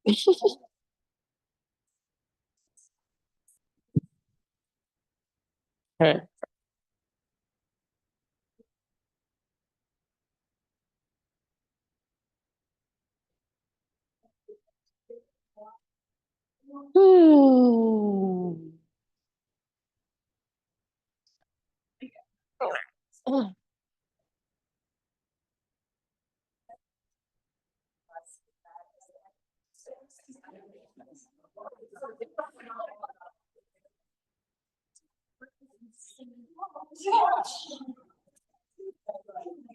Okay. Hmm.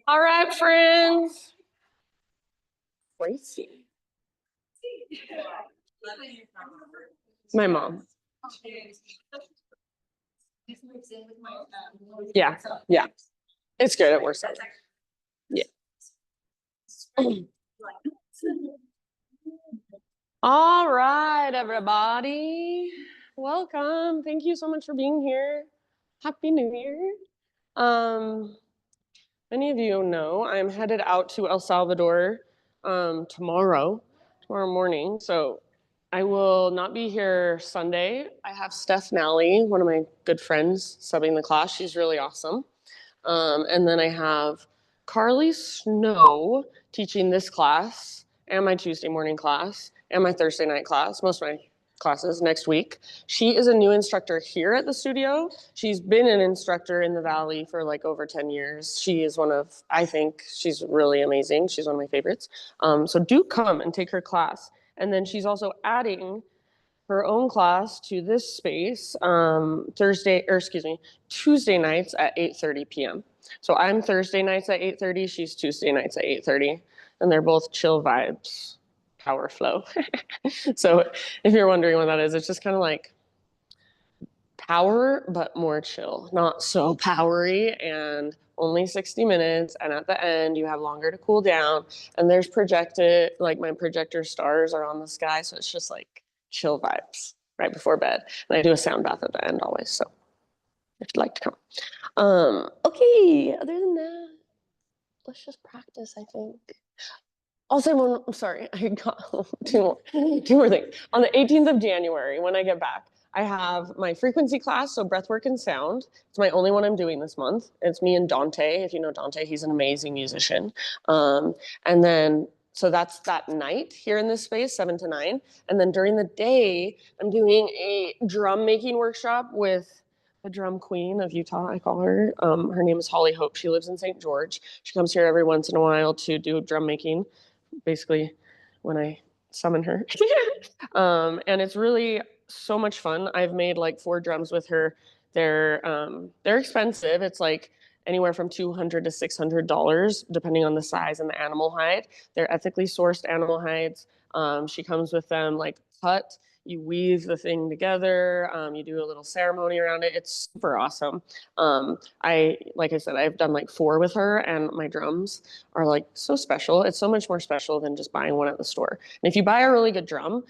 All right, friends. Tracy. My mom. Yeah, yeah. It's good. It works out. Yeah. All right, everybody. Welcome. Thank you so much for being here. Happy New Year. Um, Many of you know I'm headed out to El Salvador tomorrow morning. So I will not be here Sunday. I have Steph Nally, one of my good friends, subbing the class. She's really awesome. And then I have Carly Snow teaching this class and my Tuesday morning class and my Thursday night class, most of my classes next week. She is a new instructor here at the studio. She's been an instructor in the Valley for like over 10 years. She is I think she's really amazing. She's one of my favorites. So do come and take her class. And then she's also adding her own class to this space Tuesday nights at 8:30 p.m. So I'm Thursday nights at 8:30, she's Tuesday nights at 8:30, and they're both chill vibes, power flow. So if you're wondering what that is, it's just kind of like power, but more chill, not so powery and only 60 minutes. And at the end, you have longer to cool down. And there's projected, like my projector stars are on the sky. So it's just like chill vibes right before bed. And I do a sound bath at the end always. So if you'd like to come. Okay, other than that, let's just practice, I think. Also, I'm sorry, I got two more things. On the 18th of January, when I get back, I have my frequency class, so breathwork and sound. It's my only one I'm doing this month. It's me and Dante. If you know Dante, he's an amazing musician. And then, so that's that night here in this space, 7 to 9. And then during the day, I'm doing a drum making workshop with the drum queen of Utah, I call her. Her name is Holly Hope. She lives in St. George. She comes here every once in a while to do drum making basically when I summon her. And it's really so much fun. I've made like 4 drums with her. They're expensive. It's like anywhere from $200 to $600, depending on the size and the animal hide. They're ethically sourced animal hides. She comes with them like cut. You weave the thing together. You do a little ceremony around it. It's super awesome. Like I said, I've done like 4 with her, and my drums are like so special. It's so much more special than just buying one at the store. And if you buy a really good drum,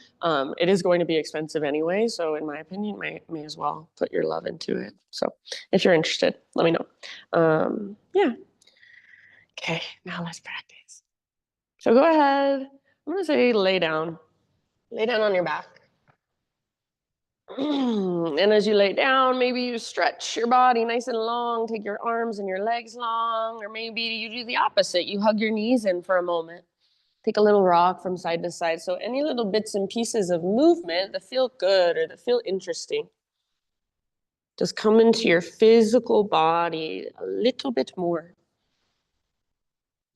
it is going to be expensive anyway. So in my opinion, may as well put your love into it. So if you're interested, let me know. Yeah. Okay, now let's practice. So go ahead. I'm gonna say lay down. Lay down on your back. And as you lay down, maybe you stretch your body nice and long, take your arms and your legs long, or maybe you do the opposite. You hug your knees in for a moment. Take a little rock from side to side. So any little bits and pieces of movement that feel good or that feel interesting, just come into your physical body a little bit more.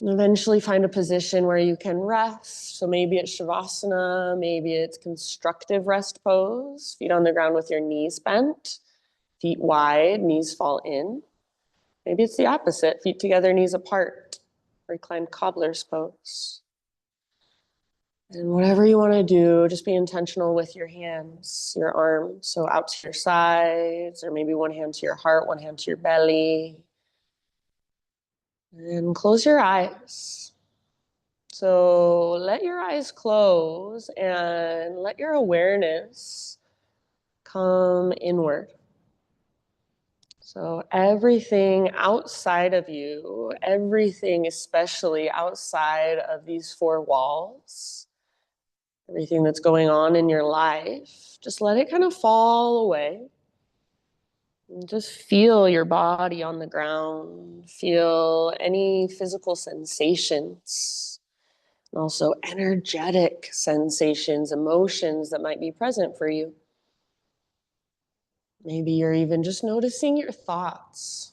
And eventually find a position where you can rest. So maybe it's Shavasana, maybe it's constructive rest pose, feet on the ground with your knees bent, feet wide, knees fall in. Maybe it's the opposite, feet together, knees apart, reclined cobbler's pose. And whatever you want to do, just be intentional with your hands, your arms. So out to your sides, or maybe one hand to your heart, one hand to your belly. And close your eyes. So let your eyes close and let your awareness come inward. So everything outside of you, everything especially outside of these 4 walls, everything that's going on in your life, just let it kind of fall away. And just feel your body on the ground. Feel any physical sensations, and also energetic sensations, emotions that might be present for you. Maybe you're even just noticing your thoughts.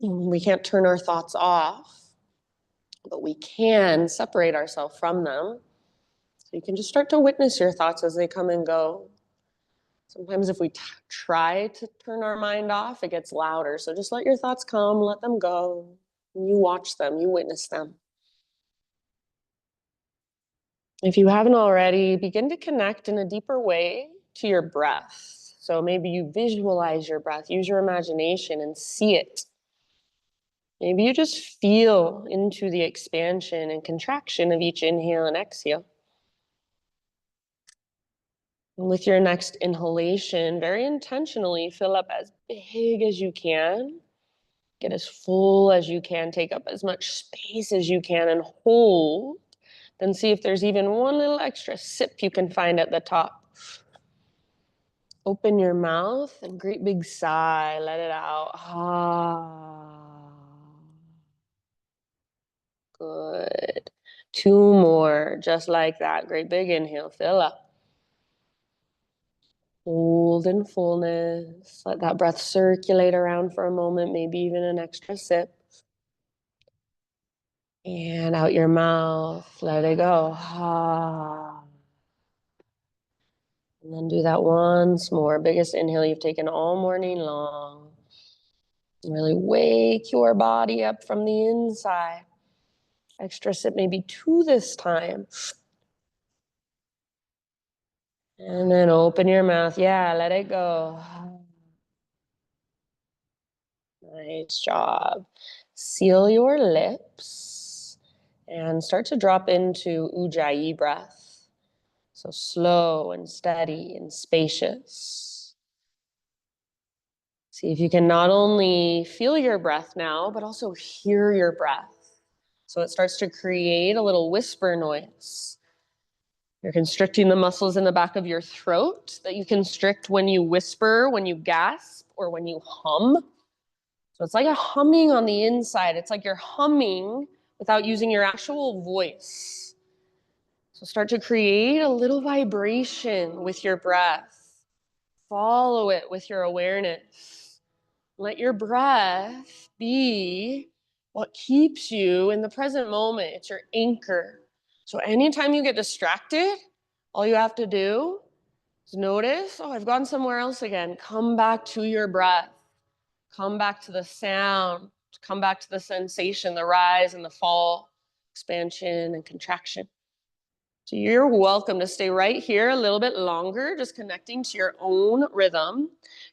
We can't turn our thoughts off, but we can separate ourselves from them. So you can just start to witness your thoughts as they come and go. Sometimes if we try to turn our mind off, it gets louder. So just let your thoughts come, let them go. You watch them, you witness them. If you haven't already, begin to connect in a deeper way to your breath. So maybe you visualize your breath, use your imagination and see it. Maybe you just feel into the expansion and contraction of each inhale and exhale. And with your next inhalation, very intentionally fill up as big as you can. Get as full as you can. Take up as much space as you can and hold. Then see if there's even one little extra sip you can find at the top. Open your mouth and great big sigh. Let it out. Ah. Good. Two more, just like that. Great big inhale. Fill up. Hold in fullness. Let that breath circulate around for a moment, maybe even an extra sip. And out your mouth, let it go. Ah. And then do that once more. Biggest inhale you've taken all morning long. And really wake your body up from the inside. Extra sip, maybe two this time. And then open your mouth. Yeah, let it go. Nice job. Seal your lips and start to drop into Ujjayi breath. So slow and steady and spacious. See if you can not only feel your breath now, but also hear your breath. So it starts to create a little whisper noise. You're constricting the muscles in the back of your throat that you constrict when you whisper, when you gasp, or when you hum. So it's like a humming on the inside. It's like you're humming without using your actual voice. So start to create a little vibration with your breath. Follow it with your awareness. Let your breath be what keeps you in the present moment. It's your anchor. So anytime you get distracted, all you have to do is notice, oh, I've gone somewhere else again. Come back to your breath. Come back to the sound. Come back to the sensation, the rise and the fall, expansion and contraction. So you're welcome to stay right here a little bit longer, just connecting to your own rhythm.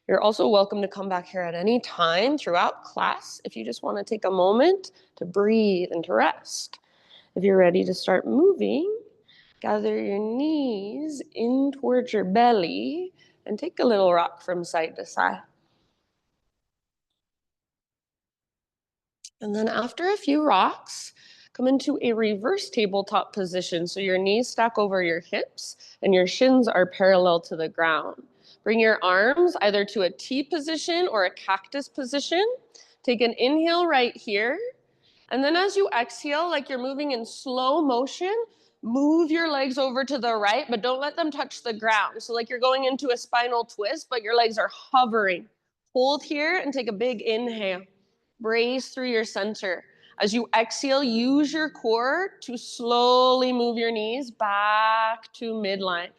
You're also welcome to come back here at any time throughout class if you just want to take a moment to breathe and to rest. If you're ready to start moving, gather your knees in towards your belly and take a little rock from side to side. And then after a few rocks, come into a reverse tabletop position. So your knees stack over your hips and your shins are parallel to the ground. Bring your arms either to a T position or a cactus position. Take an inhale right here. And then as you exhale, like you're moving in slow motion, move your legs over to the right, but don't let them touch the ground. So like you're going into a spinal twist, but your legs are hovering. Hold here and take a big inhale. Brace through your center. As you exhale, use your core to slowly move your knees back to midline.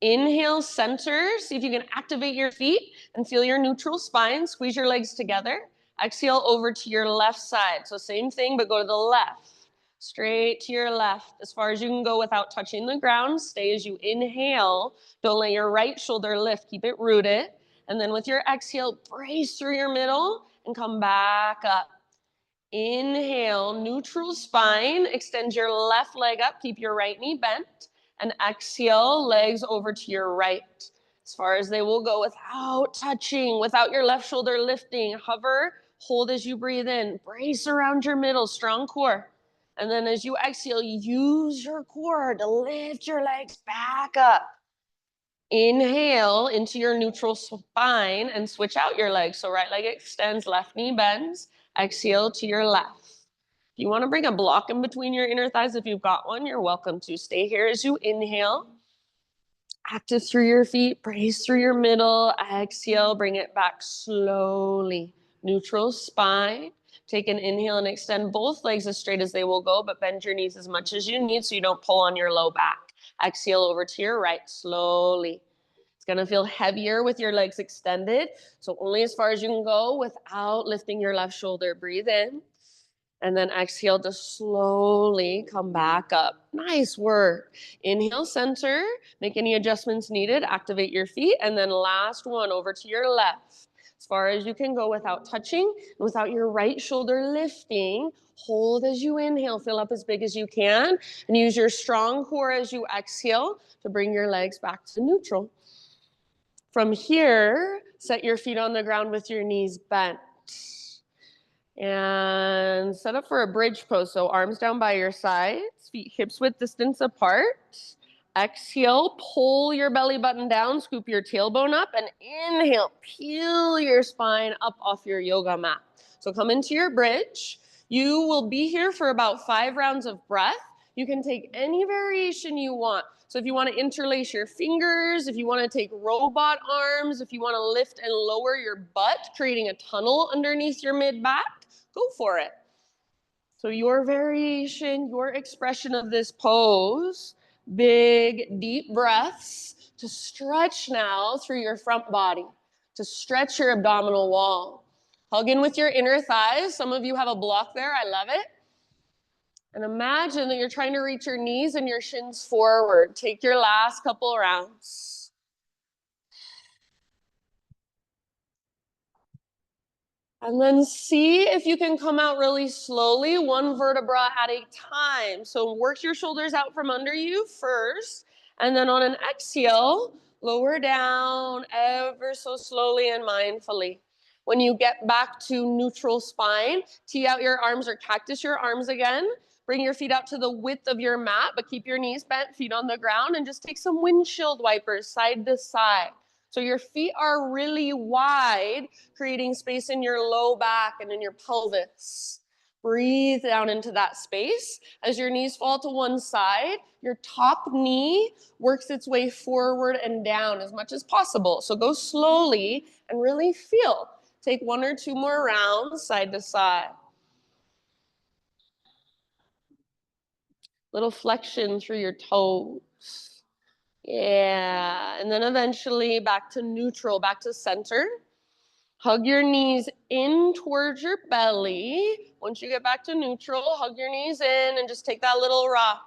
Inhale, center. See if you can activate your feet and feel your neutral spine. Squeeze your legs together. Exhale over to your left side. So same thing, but go to the left. Straight to your left, as far as you can go without touching the ground. Stay as you inhale. Don't let your right shoulder lift. Keep it rooted. And then with your exhale, brace through your middle and come back up. Inhale, neutral spine. Extend your left leg up. Keep your right knee bent. And exhale, legs over to your right. As far as they will go without touching, without your left shoulder lifting. Hover, hold as you breathe in. Brace around your middle, strong core. And then as you exhale, use your core to lift your legs back up. Inhale into your neutral spine and switch out your legs. So right leg extends, left knee bends. Exhale to your left. If you want to bring a block in between your inner thighs, if you've got one, you're welcome to. Stay here as you inhale. Active through your feet, brace through your middle. Exhale, bring it back slowly. Neutral spine. Take an inhale and extend both legs as straight as they will go, but bend your knees as much as you need so you don't pull on your low back. Exhale over to your right, slowly. It's gonna feel heavier with your legs extended, so only as far as you can go without lifting your left shoulder. Breathe in. And then exhale to slowly come back up. Nice work. Inhale, center. Make any adjustments needed. Activate your feet. And then last one, over to your left. As far as you can go without touching, without your right shoulder lifting. Hold as you inhale. Fill up as big as you can. And use your strong core as you exhale to bring your legs back to neutral. From here, set your feet on the ground with your knees bent. And set up for a bridge pose. So arms down by your sides, feet hips width distance apart. Exhale, pull your belly button down, scoop your tailbone up, and inhale, peel your spine up off your yoga mat. So come into your bridge. You will be here for about 5 rounds of breath. You can take any variation you want. So if you want to interlace your fingers, if you want to take robot arms, if you want to lift and lower your butt, creating a tunnel underneath your mid-back, go for it. So your variation, your expression of this pose, big, deep breaths to stretch now through your front body, to stretch your abdominal wall. Hug in with your inner thighs. Some of you have a block there. I love it. And imagine that you're trying to reach your knees and your shins forward. Take your last couple rounds. And then see if you can come out really slowly, one vertebra at a time. So work your shoulders out from under you first. And then on an exhale, lower down ever so slowly and mindfully. When you get back to neutral spine, tee out your arms or cactus your arms again. Bring your feet out to the width of your mat, but keep your knees bent, feet on the ground, and just take some windshield wipers side to side. So your feet are really wide, creating space in your low back and in your pelvis. Breathe down into that space. As your knees fall to one side, your top knee works its way forward and down as much as possible. So go slowly and really feel. Take 1 or 2 more rounds side to side. Little flexion through your toes. Yeah, and then eventually back to neutral, back to center. Hug your knees in towards your belly. Once you get back to neutral, hug your knees in and just take that little rock.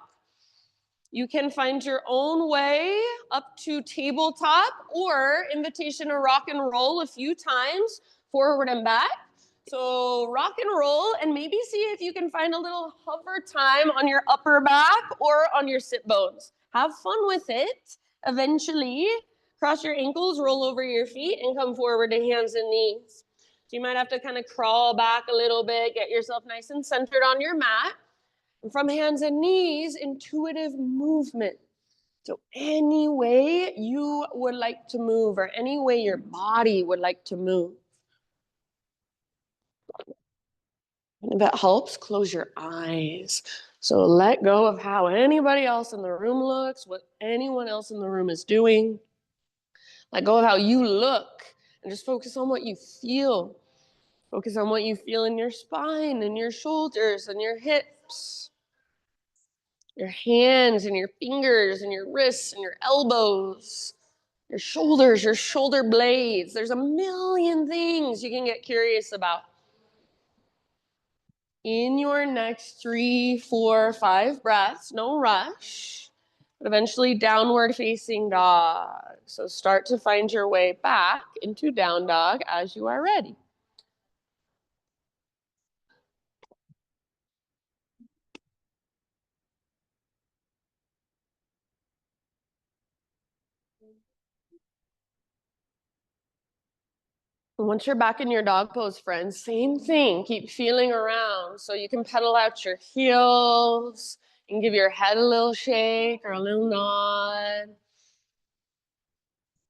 You can find your own way up to tabletop or invitation to rock and roll a few times, forward and back. So rock and roll and maybe see if you can find a little hover time on your upper back or on your sit bones. Have fun with it. Eventually, cross your ankles, roll over your feet, and come forward to hands and knees. So you might have to kind of crawl back a little bit, get yourself nice and centered on your mat. And from hands and knees, intuitive movement. So any way you would like to move or any way your body would like to move. And if it helps, close your eyes. So let go of how anybody else in the room looks, what anyone else in the room is doing. Let go of how you look and just focus on what you feel. Focus on what you feel in your spine and your shoulders and your hips. Your hands and your fingers and your wrists and your elbows, your shoulders, your shoulder blades. There's a million things you can get curious about. In your next 3, 4, 5 breaths, no rush, but eventually downward facing dog. So start to find your way back into down dog as you are ready. Once you're back in your dog pose, friends, same thing. Keep feeling around. So you can pedal out your heels and give your head a little shake or a little nod.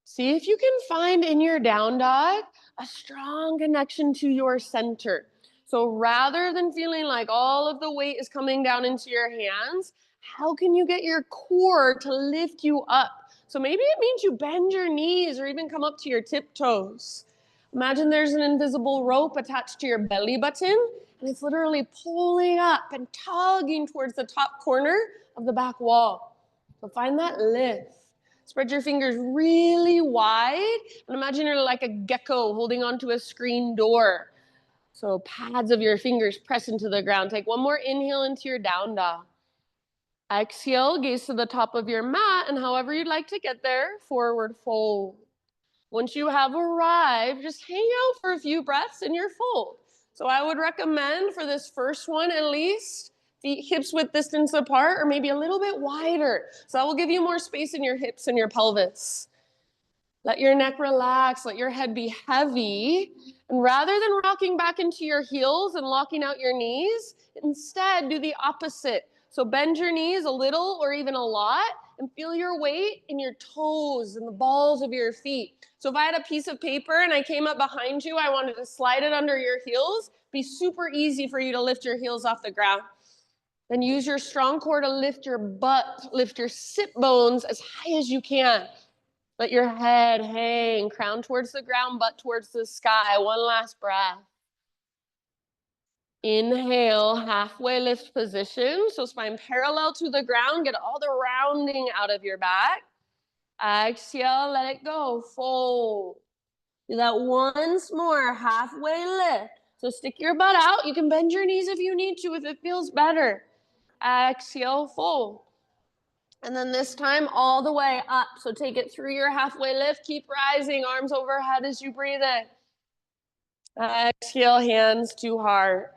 See if you can find in your down dog a strong connection to your center. So rather than feeling like all of the weight is coming down into your hands, how can you get your core to lift you up? So maybe it means you bend your knees or even come up to your tiptoes. Imagine there's an invisible rope attached to your belly button, and it's literally pulling up and tugging towards the top corner of the back wall. So find that lift. Spread your fingers really wide and imagine you're like a gecko holding onto a screen door. So pads of your fingers press into the ground. Take one more inhale into your down dog. Exhale, gaze to the top of your mat, and however you'd like to get there, forward fold. Once you have arrived, just hang out for a few breaths in your fold. So I would recommend for this first one at least, feet hips width distance apart or maybe a little bit wider. So that will give you more space in your hips and your pelvis. Let your neck relax, let your head be heavy. And rather than rocking back into your heels and locking out your knees, instead do the opposite. So bend your knees a little or even a lot and feel your weight in your toes and the balls of your feet. So if I had a piece of paper and I came up behind you, I wanted to slide it under your heels, be super easy for you to lift your heels off the ground. Then use your strong core to lift your butt, lift your sit bones as high as you can. Let your head hang, crown towards the ground, butt towards the sky. One last breath. Inhale, halfway lift position. So spine parallel to the ground. Get all the rounding out of your back. Exhale, let it go. Fold. Do that once more, halfway lift. So stick your butt out. You can bend your knees if you need to, if it feels better. Exhale, fold. And then this time all the way up. So take it through your halfway lift. Keep rising, arms overhead as you breathe in. Exhale, hands to heart.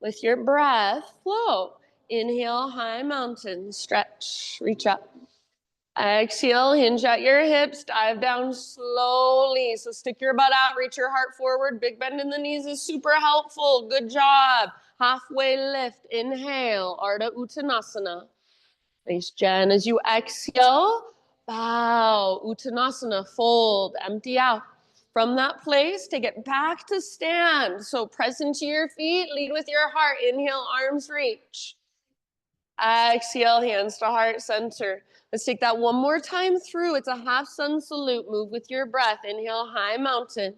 With your breath, flow. Inhale, high mountain, stretch, reach up. Exhale, hinge at your hips, dive down slowly. So stick your butt out, reach your heart forward. Big bend in the knees is super helpful. Good job. Halfway lift, inhale, Ardha Uttanasana. Nice, Jen. As you exhale, bow, Uttanasana, fold, empty out. From that place, take it back to stand. So press into your feet, lead with your heart. Inhale, arms reach. Exhale, hands to heart center. Let's take that one more time through. It's a half sun salute. Move with your breath. Inhale, high mountain.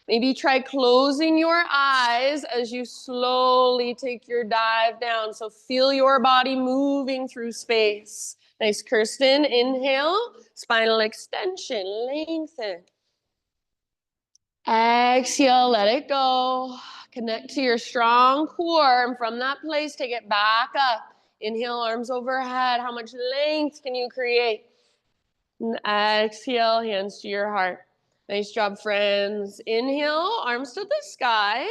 Maybe try closing your eyes as you slowly take your dive down. So feel your body moving through space. Nice, Kirsten. Inhale, spinal extension, lengthen. Exhale, let it go. Connect to your strong core. And from that place, take it back up. Inhale, arms overhead. How much length can you create? And exhale, hands to your heart. Nice job, friends. Inhale, arms to the sky.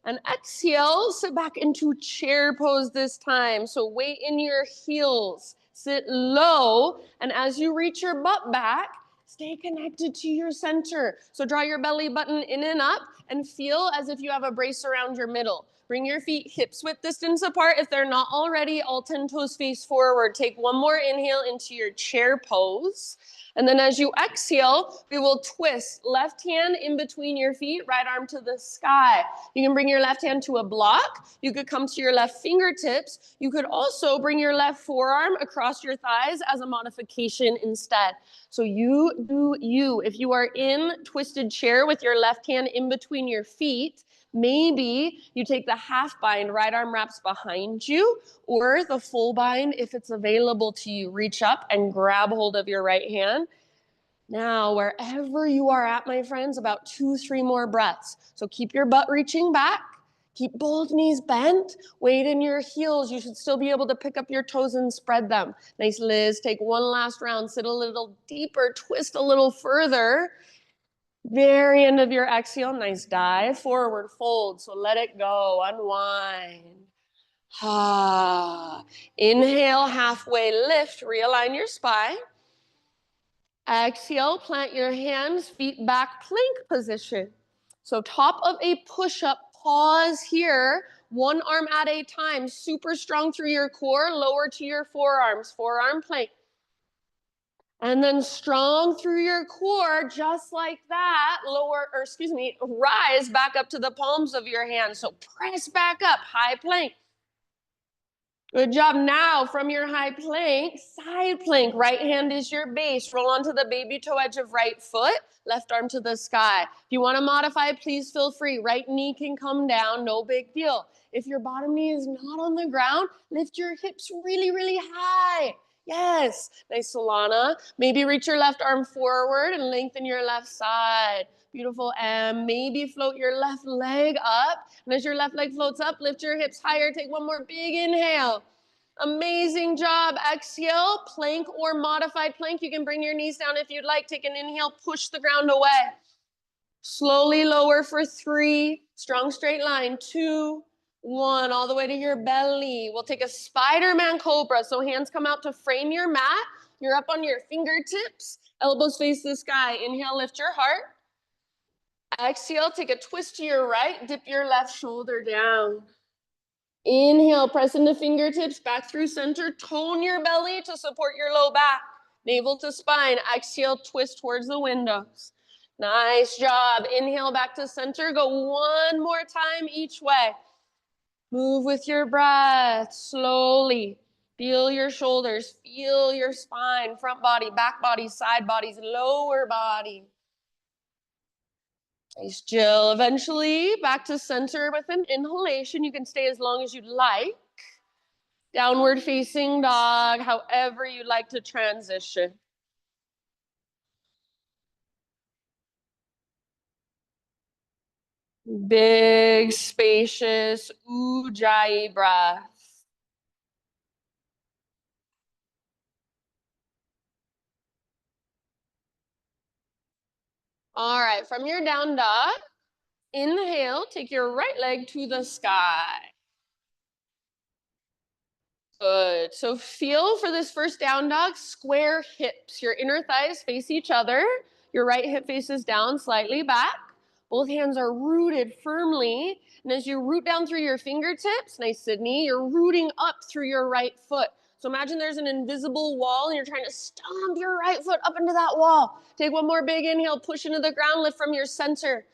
And exhale, sit back into chair pose this time. So weight in your heels. Sit low. And as you reach your butt back, stay connected to your center. So draw your belly button in and up and feel as if you have a brace around your middle. Bring your feet hips width distance apart if they're not already. All 10 toes face forward. Take one more inhale into your chair pose. And then as you exhale, we will twist left hand in between your feet, right arm to the sky. You can bring your left hand to a block. You could come to your left fingertips. You could also bring your left forearm across your thighs as a modification instead. So you do you. If you are in twisted chair with your left hand in between your feet, maybe you take the half bind, right arm wraps behind you, or the full bind if it's available to you. Reach up and grab hold of your right hand. Now, wherever you are at, my friends, about 2-3 more breaths. So keep your butt reaching back. Keep both knees bent. Weight in your heels. You should still be able to pick up your toes and spread them. Nice, Liz. Take one last round. Sit a little deeper. Twist a little further. Very end of your exhale, nice dive, forward fold. So let it go, unwind. Inhale, halfway lift, realign your spine. Exhale, plant your hands, feet back, plank position. So top of a push-up, pause here, one arm at a time, super strong through your core, lower to your forearms, forearm plank. And then strong through your core, just like that, rise back up to the palms of your hands. So press back up, high plank. Good job. Now from your high plank, side plank, right hand is your base. Roll onto the baby toe edge of right foot, left arm to the sky. If you want to modify, please feel free. Right knee can come down, no big deal. If your bottom knee is not on the ground, lift your hips really, really high. Yes, nice, Solana. Maybe reach your left arm forward and lengthen your left side. Beautiful. And maybe float your left leg up. And as your left leg floats up, lift your hips higher. Take one more big inhale. Amazing job. Exhale, plank or modified plank. You can bring your knees down if you'd like. Take an inhale, push the ground away. Slowly lower for 3. Strong straight line. 2, 1, all the way to your belly. We'll take a Spider-Man Cobra. So hands come out to frame your mat. You're up on your fingertips. Elbows face the sky. Inhale, lift your heart. Exhale, take a twist to your right. Dip your left shoulder down. Inhale, press into fingertips, back through center. Tone your belly to support your low back. Navel to spine. Exhale, twist towards the windows. Nice job. Inhale, back to center. Go one more time each way. Move with your breath slowly. Feel your shoulders. Feel your spine. Front body, back body, side bodies, lower body. Nice, Jill. Eventually, back to center with an inhalation. You can stay as long as you'd like. Downward facing dog, however you'd like to transition. Big, spacious Ujjayi breath. All right, from your down dog, inhale, take your right leg to the sky. Good. So feel for this first down dog, square hips. Your inner thighs face each other. Your right hip faces down, slightly back. Both hands are rooted firmly. And as you root down through your fingertips, nice, Sydney, you're rooting up through your right foot. So imagine there's an invisible wall and you're trying to stomp your right foot up into that wall. Take one more big inhale, push into the ground, lift from your center.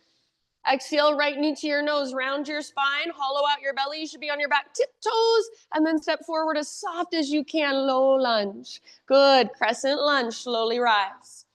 Exhale, right knee to your nose, round your spine, hollow out your belly. You should be on your back tiptoes, and then step forward as soft as you can, low lunge. Good, crescent lunge, slowly rise.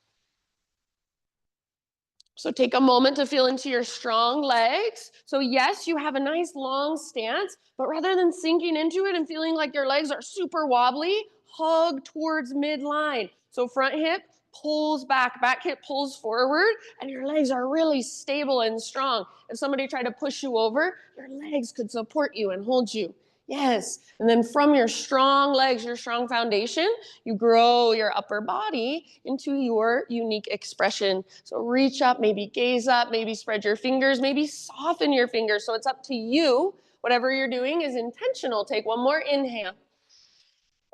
So take a moment to feel into your strong legs. So yes, you have a nice long stance, but rather than sinking into it and feeling like your legs are super wobbly, hug towards midline. So front hip pulls back, back hip pulls forward, and your legs are really stable and strong. If somebody tried to push you over, your legs could support you and hold you. Yes. And then from your strong legs, your strong foundation, you grow your upper body into your unique expression. So reach up, maybe gaze up, maybe spread your fingers, maybe soften your fingers. So it's up to you. Whatever you're doing is intentional. Take one more inhale.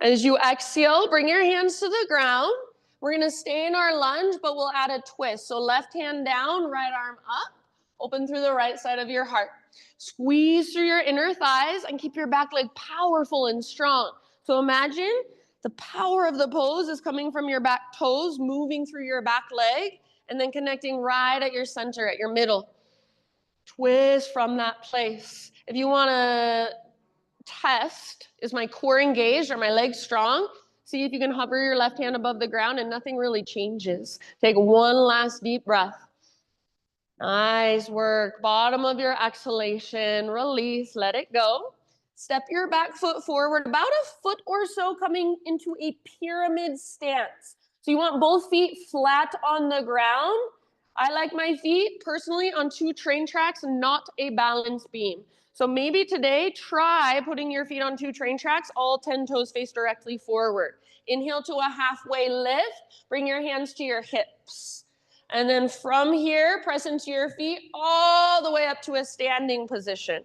As you exhale, bring your hands to the ground. We're going to stay in our lunge, but we'll add a twist. So left hand down, right arm up. Open through the right side of your heart. Squeeze through your inner thighs and keep your back leg powerful and strong. So imagine the power of the pose is coming from your back toes, moving through your back leg, and then connecting right at your center, at your middle. Twist from that place. If you want to test, is my core engaged? Are my legs strong? See if you can hover your left hand above the ground and nothing really changes. Take one last deep breath. Nice work. Bottom of your exhalation, release, let it go. Step your back foot forward, about a foot or so, coming into a pyramid stance. So you want both feet flat on the ground. I like my feet personally on 2 train tracks, not a balance beam. So maybe today, try putting your feet on 2 train tracks, all 10 toes face directly forward. Inhale to a halfway lift. Bring your hands to your hips. And then from here, press into your feet all the way up to a standing position.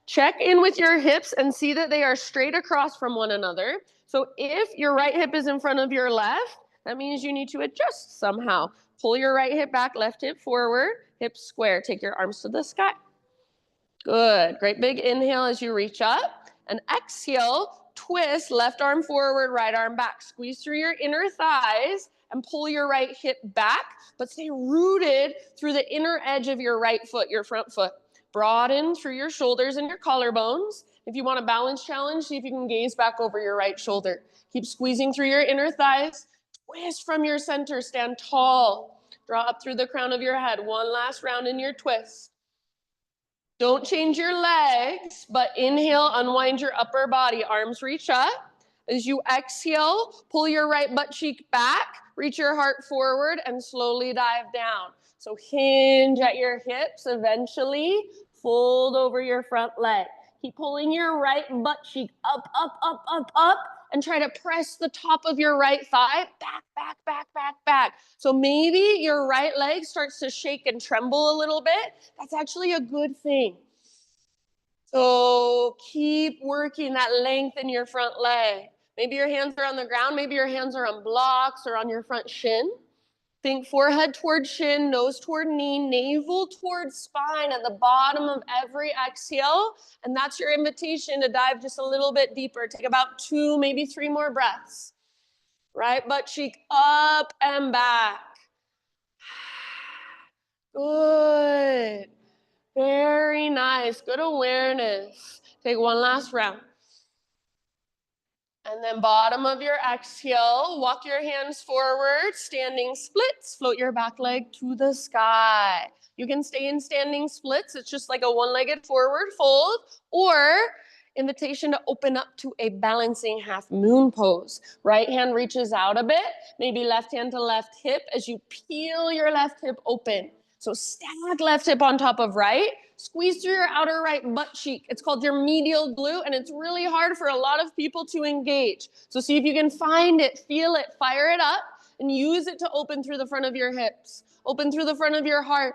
Check in with your hips and see that they are straight across from one another. So if your right hip is in front of your left, That means you need to adjust somehow. Pull your right hip back, left hip forward, hips square. Take your arms to the sky. Good. Great big inhale as you reach up. And exhale, twist, left arm forward, right arm back. Squeeze through your inner thighs and pull your right hip back, but stay rooted through the inner edge of your right foot, your front foot. Broaden through your shoulders and your collarbones. If you want a balance challenge, see if you can gaze back over your right shoulder. Keep squeezing through your inner thighs. Twist from your center, stand tall. Draw up through the crown of your head. One last round in your twist. Don't change your legs, but inhale, unwind your upper body. Arms reach up. As you exhale, pull your right butt cheek back, reach your heart forward, and slowly dive down. So hinge at your hips, eventually fold over your front leg. Keep pulling your right butt cheek up, up, up, up, up, and try to press the top of your right thigh back, back, back, back, back. So maybe your right leg starts to shake and tremble a little bit. That's actually a good thing. So keep working that length in your front leg. Maybe your hands are on the ground. Maybe your hands are on blocks or on your front shin. Think forehead toward shin, nose toward knee, navel toward spine at the bottom of every exhale. And that's your invitation to dive just a little bit deeper. Take about 2, maybe 3 more breaths. Right butt cheek up and back. Good. Very nice. Good awareness. Take one last round. And then bottom of your exhale, walk your hands forward, standing splits, float your back leg to the sky. You can stay in standing splits. It's just like a one-legged forward fold, or invitation to open up to a balancing half moon pose. Right hand reaches out a bit, maybe left hand to left hip as you peel your left hip open. So stack left hip on top of right. Squeeze through your outer right butt cheek. It's called your medial glute, and it's really hard for a lot of people to engage. So see if you can find it, feel it, fire it up, and use it to open through the front of your hips. Open through the front of your heart.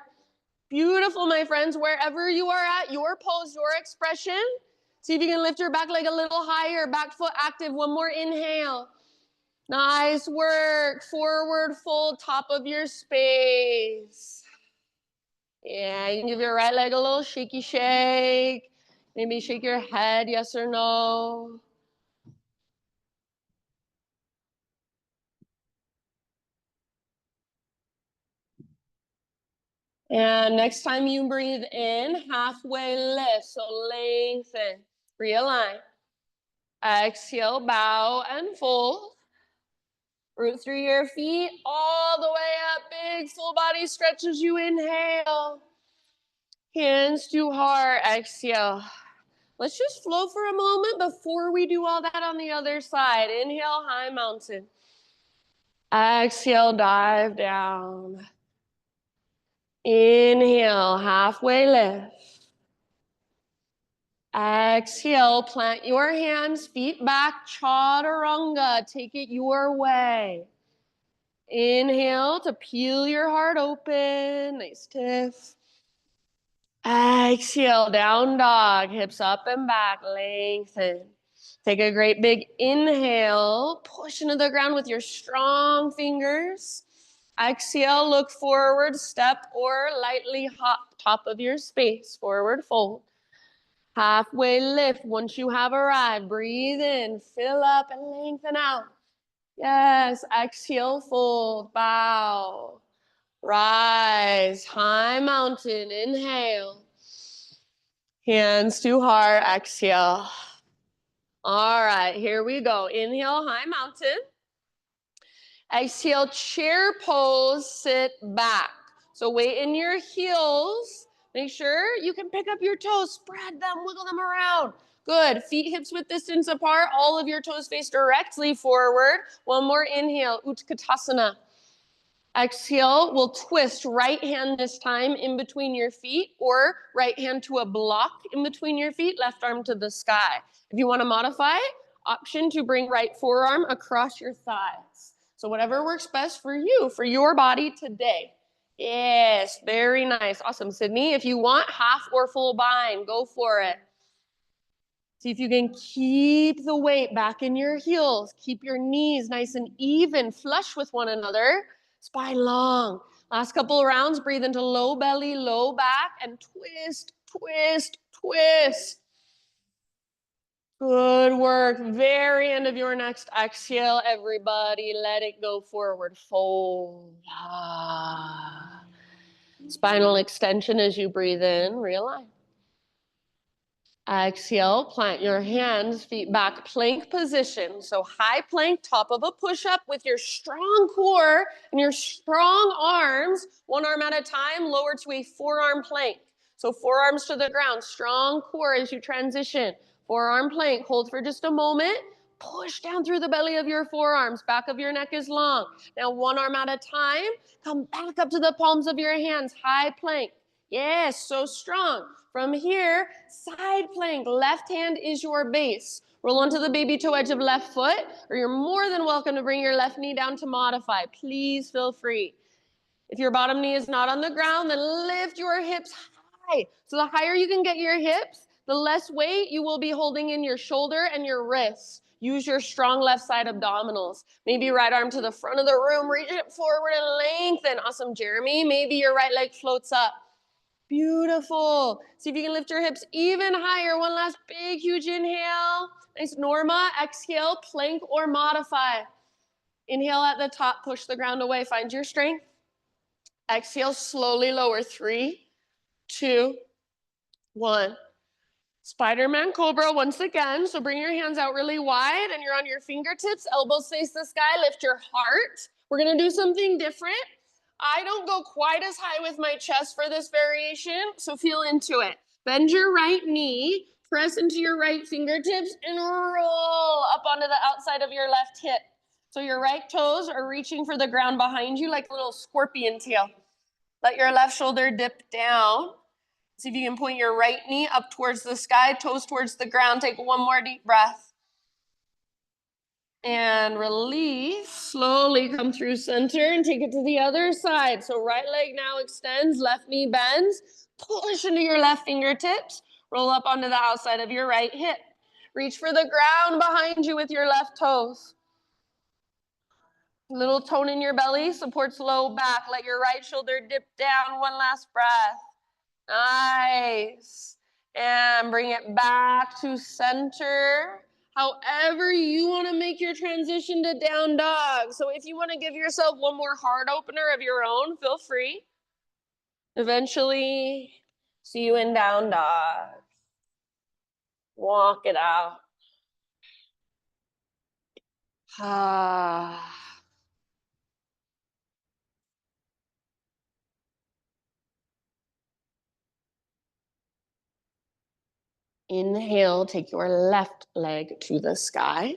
Beautiful, my friends. Wherever you are at, your pose, your expression. See if you can lift your back leg a little higher. Back foot active. One more inhale. Nice work. Forward fold, top of your space. Yeah, you can give your right leg a little shaky shake. Maybe shake your head, yes or no. And next time you breathe in, halfway lift. So lengthen, realign. Exhale, bow and fold. Root through your feet all the way up. Big full body stretch as you inhale. Hands to heart. Exhale. Let's just flow for a moment before we do all that on the other side. Inhale, high mountain. Exhale, dive down. Inhale, halfway lift. Exhale, plant your hands, feet back, chaturanga. Take it your way. Inhale to peel your heart open. Nice tiff. Exhale, down dog. Hips up and back, lengthen. Take a great big inhale. Push into the ground with your strong fingers. Exhale, look forward, step or lightly hop top of your space. Forward fold. Halfway lift. Once you have arrived, breathe in, fill up and lengthen out. Yes, exhale, fold, bow. Rise, high mountain, inhale. Hands to heart, exhale. All right, here we go. Inhale, high mountain. Exhale, chair pose, sit back. So weight in your heels. Make sure you can pick up your toes, spread them, wiggle them around. Good. Feet hips width distance apart. All of your toes face directly forward. One more inhale, Utkatasana. Exhale, we'll twist right hand this time in between your feet, or right hand to a block in between your feet, left arm to the sky. If you want to modify, option to bring right forearm across your thighs. So whatever works best for you, for your body today. Yes, very nice. Awesome, Sydney. If you want half or full bind, go for it. See if you can keep the weight back in your heels. Keep your knees nice and even, flush with one another. Spine long. Last couple of rounds, breathe into low belly, low back, and twist, twist, twist. Good work. Very end of your next exhale, everybody. Let it go forward. Fold. Spinal extension as you breathe in. Realign. Exhale, plant your hands, feet back, plank position. So high plank, top of a push-up with your strong core and your strong arms, one arm at a time, lower to a forearm plank. So forearms to the ground, strong core as you transition. Forearm plank, hold for just a moment. Push down through the belly of your forearms, back of your neck is long. Now one arm at a time, come back up to the palms of your hands, high plank. Yes, so strong. From here, side plank, left hand is your base. Roll onto the baby toe edge of left foot, or you're more than welcome to bring your left knee down to modify. Please feel free. If your bottom knee is not on the ground, then lift your hips high. So the higher you can get your hips, the less weight you will be holding in your shoulder and your wrists. Use your strong left side abdominals. Maybe right arm to the front of the room, reach it forward and lengthen. Awesome, Jeremy. Maybe your right leg floats up. Beautiful. See if you can lift your hips even higher. One last big, huge inhale. Nice, Norma. Exhale, plank or modify. Inhale at the top, push the ground away. Find your strength. Exhale, slowly lower. 3, 2, 1. Spider-Man Cobra once again. So bring your hands out really wide and you're on your fingertips. Elbows face the sky. Lift your heart. We're going to do something different. I don't go quite as high with my chest for this variation, so feel into it. Bend your right knee, press into your right fingertips, and roll up onto the outside of your left hip. So your right toes are reaching for the ground behind you like a little scorpion tail. Let your left shoulder dip down. See if you can point your right knee up towards the sky, toes towards the ground. Take one more deep breath. And release. Slowly come through center and take it to the other side. So right leg now extends, left knee bends. Push into your left fingertips. Roll up onto the outside of your right hip. Reach for the ground behind you with your left toes. Little tone in your belly supports low back. Let your right shoulder dip down. One last breath. Nice. And bring it back to center. However you want to make your transition to down dog. So if you want to give yourself one more heart opener of your own, feel free. Eventually, see you in down dog. Walk it out. Inhale, take your left leg to the sky.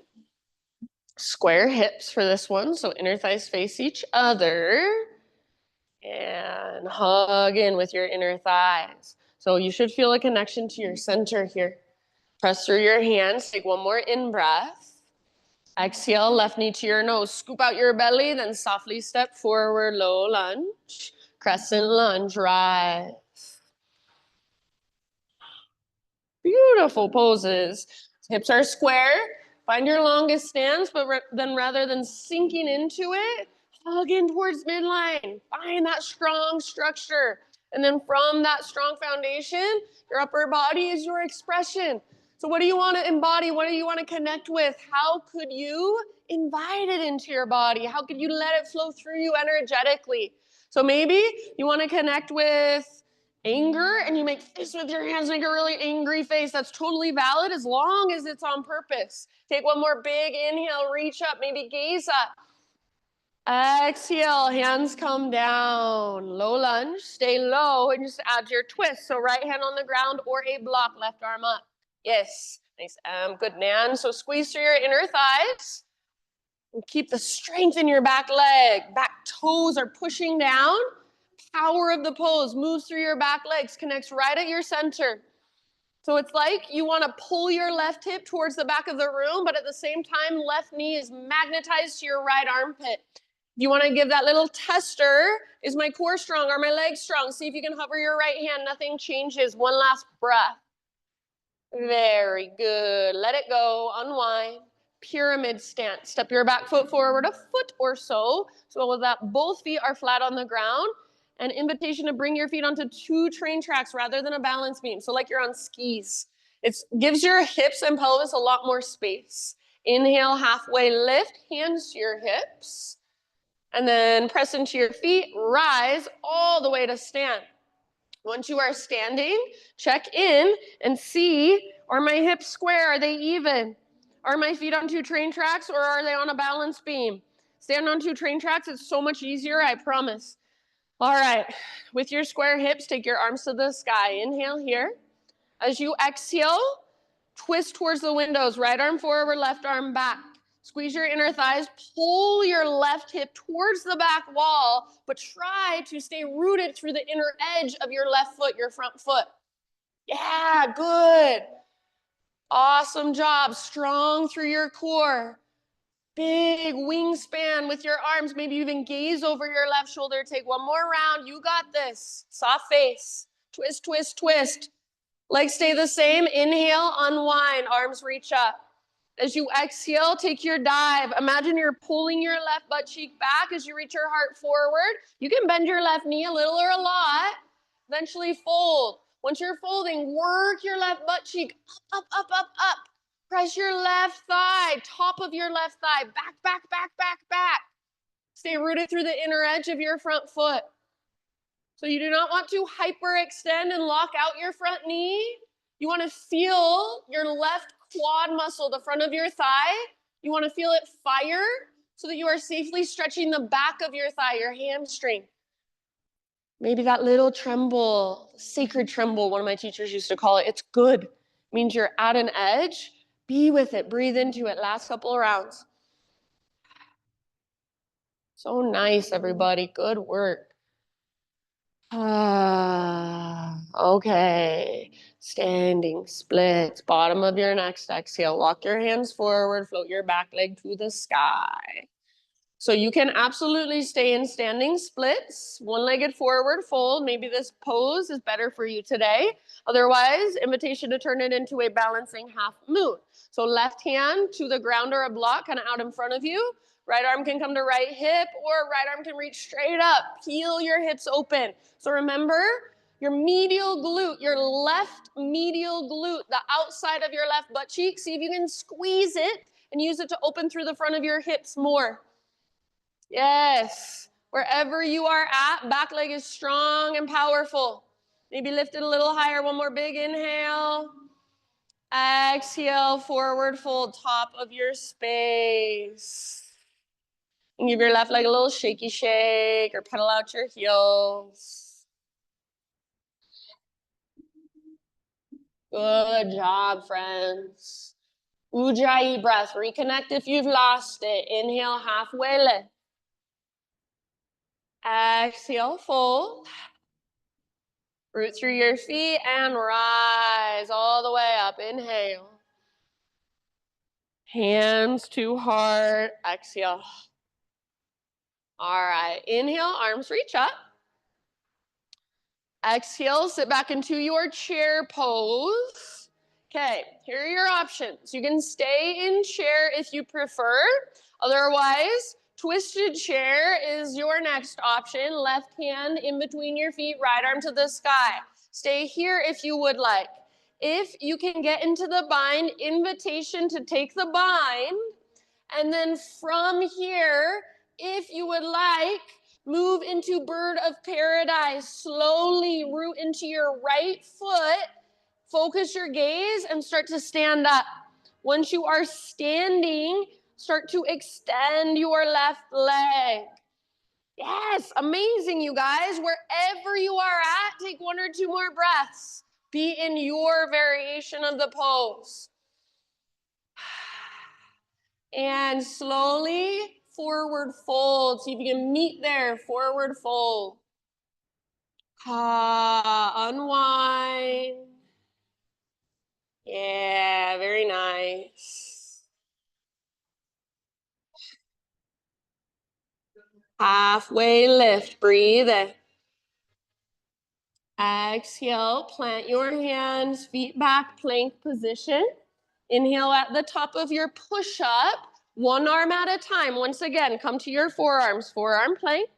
Square hips for this one, so inner thighs face each other. And hug in with your inner thighs. So you should feel a connection to your center here. Press through your hands, take one more in-breath. Exhale, left knee to your nose. Scoop out your belly, then softly step forward, low lunge. Crescent lunge, rise. Beautiful poses. Hips are square. Find your longest stance, but then rather than sinking into it, hug in towards midline. Find that strong structure. And then from that strong foundation, your upper body is your expression. So what do you want to embody? What do you want to connect with? How could you invite it into your body? How could you let it flow through you energetically? So maybe you want to connect with anger and you make this with your hands, make a really angry face. That's totally valid as long as it's on purpose. Take one more big inhale, reach up, maybe gaze up. Exhale, hands come down. Low lunge, stay low, and just add your twist. So right hand on the ground or a block, left arm up. Yes, nice, good, Nan. So squeeze through your inner thighs. And keep the strength in your back leg. Back toes are pushing down. Power of the pose moves through your back legs, connects right at your center. So it's like you want to pull your left hip towards the back of the room, but at the same time, left knee is magnetized to your right armpit. If you want to give that little tester, is my core strong? Are my legs strong? See if you can hover your right hand. Nothing changes. One last breath. Very good. Let it go. Unwind. Pyramid stance. Step your back foot forward a foot or so. So with that, both feet are flat on the ground. An invitation to bring your feet onto 2 train tracks rather than a balance beam. So like you're on skis. It gives your hips and pelvis a lot more space. Inhale, halfway lift, hands to your hips. And then press into your feet, rise all the way to stand. Once you are standing, check in and see, are my hips square? Are they even? Are my feet on 2 train tracks or are they on a balance beam? Stand on 2 train tracks. It's so much easier, I promise. All right, with your square hips, take your arms to the sky. Inhale here. As you exhale, twist towards the windows. Right arm forward, left arm back. Squeeze your inner thighs, pull your left hip towards the back wall, but try to stay rooted through the inner edge of your left foot, your front foot. Yeah, good. Awesome job. Strong through your core. Big wingspan with your arms. Maybe even gaze over your left shoulder. Take one more round. You got this. Soft face. Twist, twist, twist. Legs stay the same. Inhale, unwind. Arms reach up. As you exhale, take your dive. Imagine you're pulling your left butt cheek back as you reach your heart forward. You can bend your left knee a little or a lot. Eventually fold. Once you're folding, work your left butt cheek up, up, up, up, up. Press your left thigh, top of your left thigh, back, back, back, back, back. Stay rooted through the inner edge of your front foot. So you do not want to hyperextend and lock out your front knee. You want to feel your left quad muscle, the front of your thigh. You want to feel it fire so that you are safely stretching the back of your thigh, your hamstring. Maybe that little tremble, sacred tremble, one of my teachers used to call it. It's good. It means you're at an edge. Be with it. Breathe into it. Last couple of rounds. So nice, everybody. Good work. Okay. Standing splits. Bottom of your next exhale. Walk your hands forward. Float your back leg to the sky. So you can absolutely stay in standing splits, one-legged forward fold. Maybe this pose is better for you today. Otherwise, invitation to turn it into a balancing half moon. So left hand to the ground or a block, kind of out in front of you. Right arm can come to right hip or right arm can reach straight up. Peel your hips open. So remember, your medial glute, your left medial glute, the outside of your left butt cheek, see if you can squeeze it and use it to open through the front of your hips more. Yes. Wherever you are at, back leg is strong and powerful. Maybe lift it a little higher. One more big inhale. Exhale, forward fold, top of your space. And give your left leg a little shaky shake or pedal out your heels. Good job, friends. Ujjayi breath. Reconnect if you've lost it. Inhale, halfway lift. Exhale, fold. Root through your feet and rise all the way up. Inhale. Hands to heart. Exhale. All right. Inhale, arms reach up. Exhale, sit back into your chair pose. Okay, here are your options. You can stay in chair if you prefer. Otherwise, twisted chair is your next option. Left hand in between your feet, right arm to the sky. Stay here if you would like. If you can get into the bind, invitation to take the bind. And then from here, if you would like, move into bird of paradise. Slowly root into your right foot. Focus your gaze and start to stand up. Once you are standing, start to extend your left leg. Yes, amazing, you guys. Wherever you are at, take 1 or 2 more breaths. Be in your variation of the pose. And slowly forward fold. See if you can meet there. Forward fold. Unwind. Yeah, very nice. Halfway lift. Breathe in. Exhale, plant your hands, feet back, plank position. Inhale at the top of your push-up, one arm at a time. Once again, come to your forearms, forearm plank.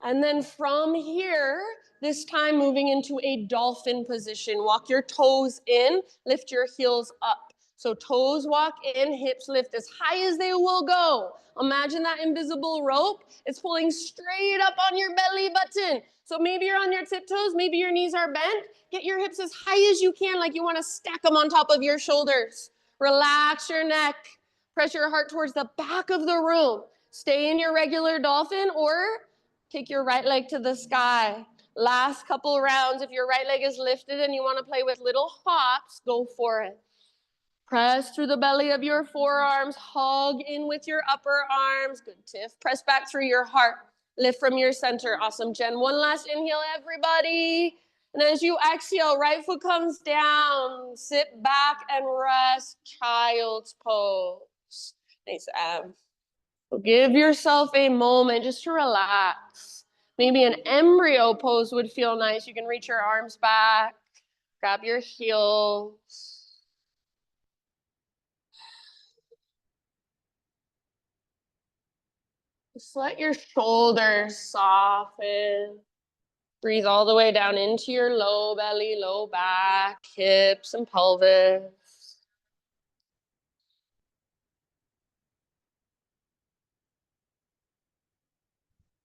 And then from here, this time moving into a dolphin position. Walk your toes in, lift your heels up. So toes walk in, hips lift as high as they will go. Imagine that invisible rope. It's pulling straight up on your belly button. So maybe you're on your tiptoes, maybe your knees are bent. Get your hips as high as you can, like you want to stack them on top of your shoulders. Relax your neck. Press your heart towards the back of the room. Stay in your regular dolphin or take your right leg to the sky. Last couple rounds. If your right leg is lifted and you want to play with little hops, go for it. Press through the belly of your forearms. Hug in with your upper arms. Good, Tiff. Press back through your heart. Lift from your center. Awesome, Jen. One last inhale, everybody. And as you exhale, right foot comes down. Sit back and rest. Child's pose. Nice, Ab. So give yourself a moment just to relax. Maybe an embryo pose would feel nice. You can reach your arms back, grab your heels. Just let your shoulders soften. Breathe all the way down into your low belly, low back, hips, and pelvis.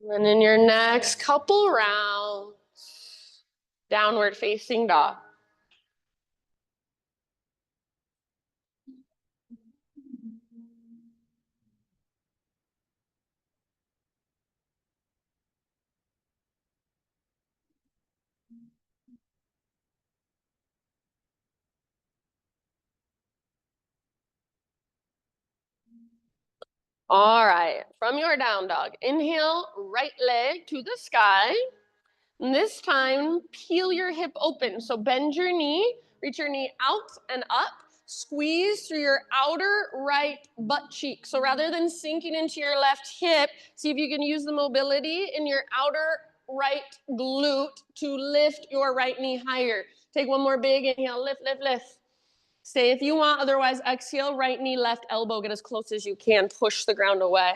And then in your next couple rounds, downward facing dog. All right, from your down dog, inhale, right leg to the sky. And this time, peel your hip open. So bend your knee, reach your knee out and up, squeeze through your outer right butt cheek. So rather than sinking into your left hip, see if you can use the mobility in your outer right glute to lift your right knee higher. Take one more big inhale, lift, lift, lift. Stay if you want, otherwise exhale, right knee, left elbow, get as close as you can, push the ground away.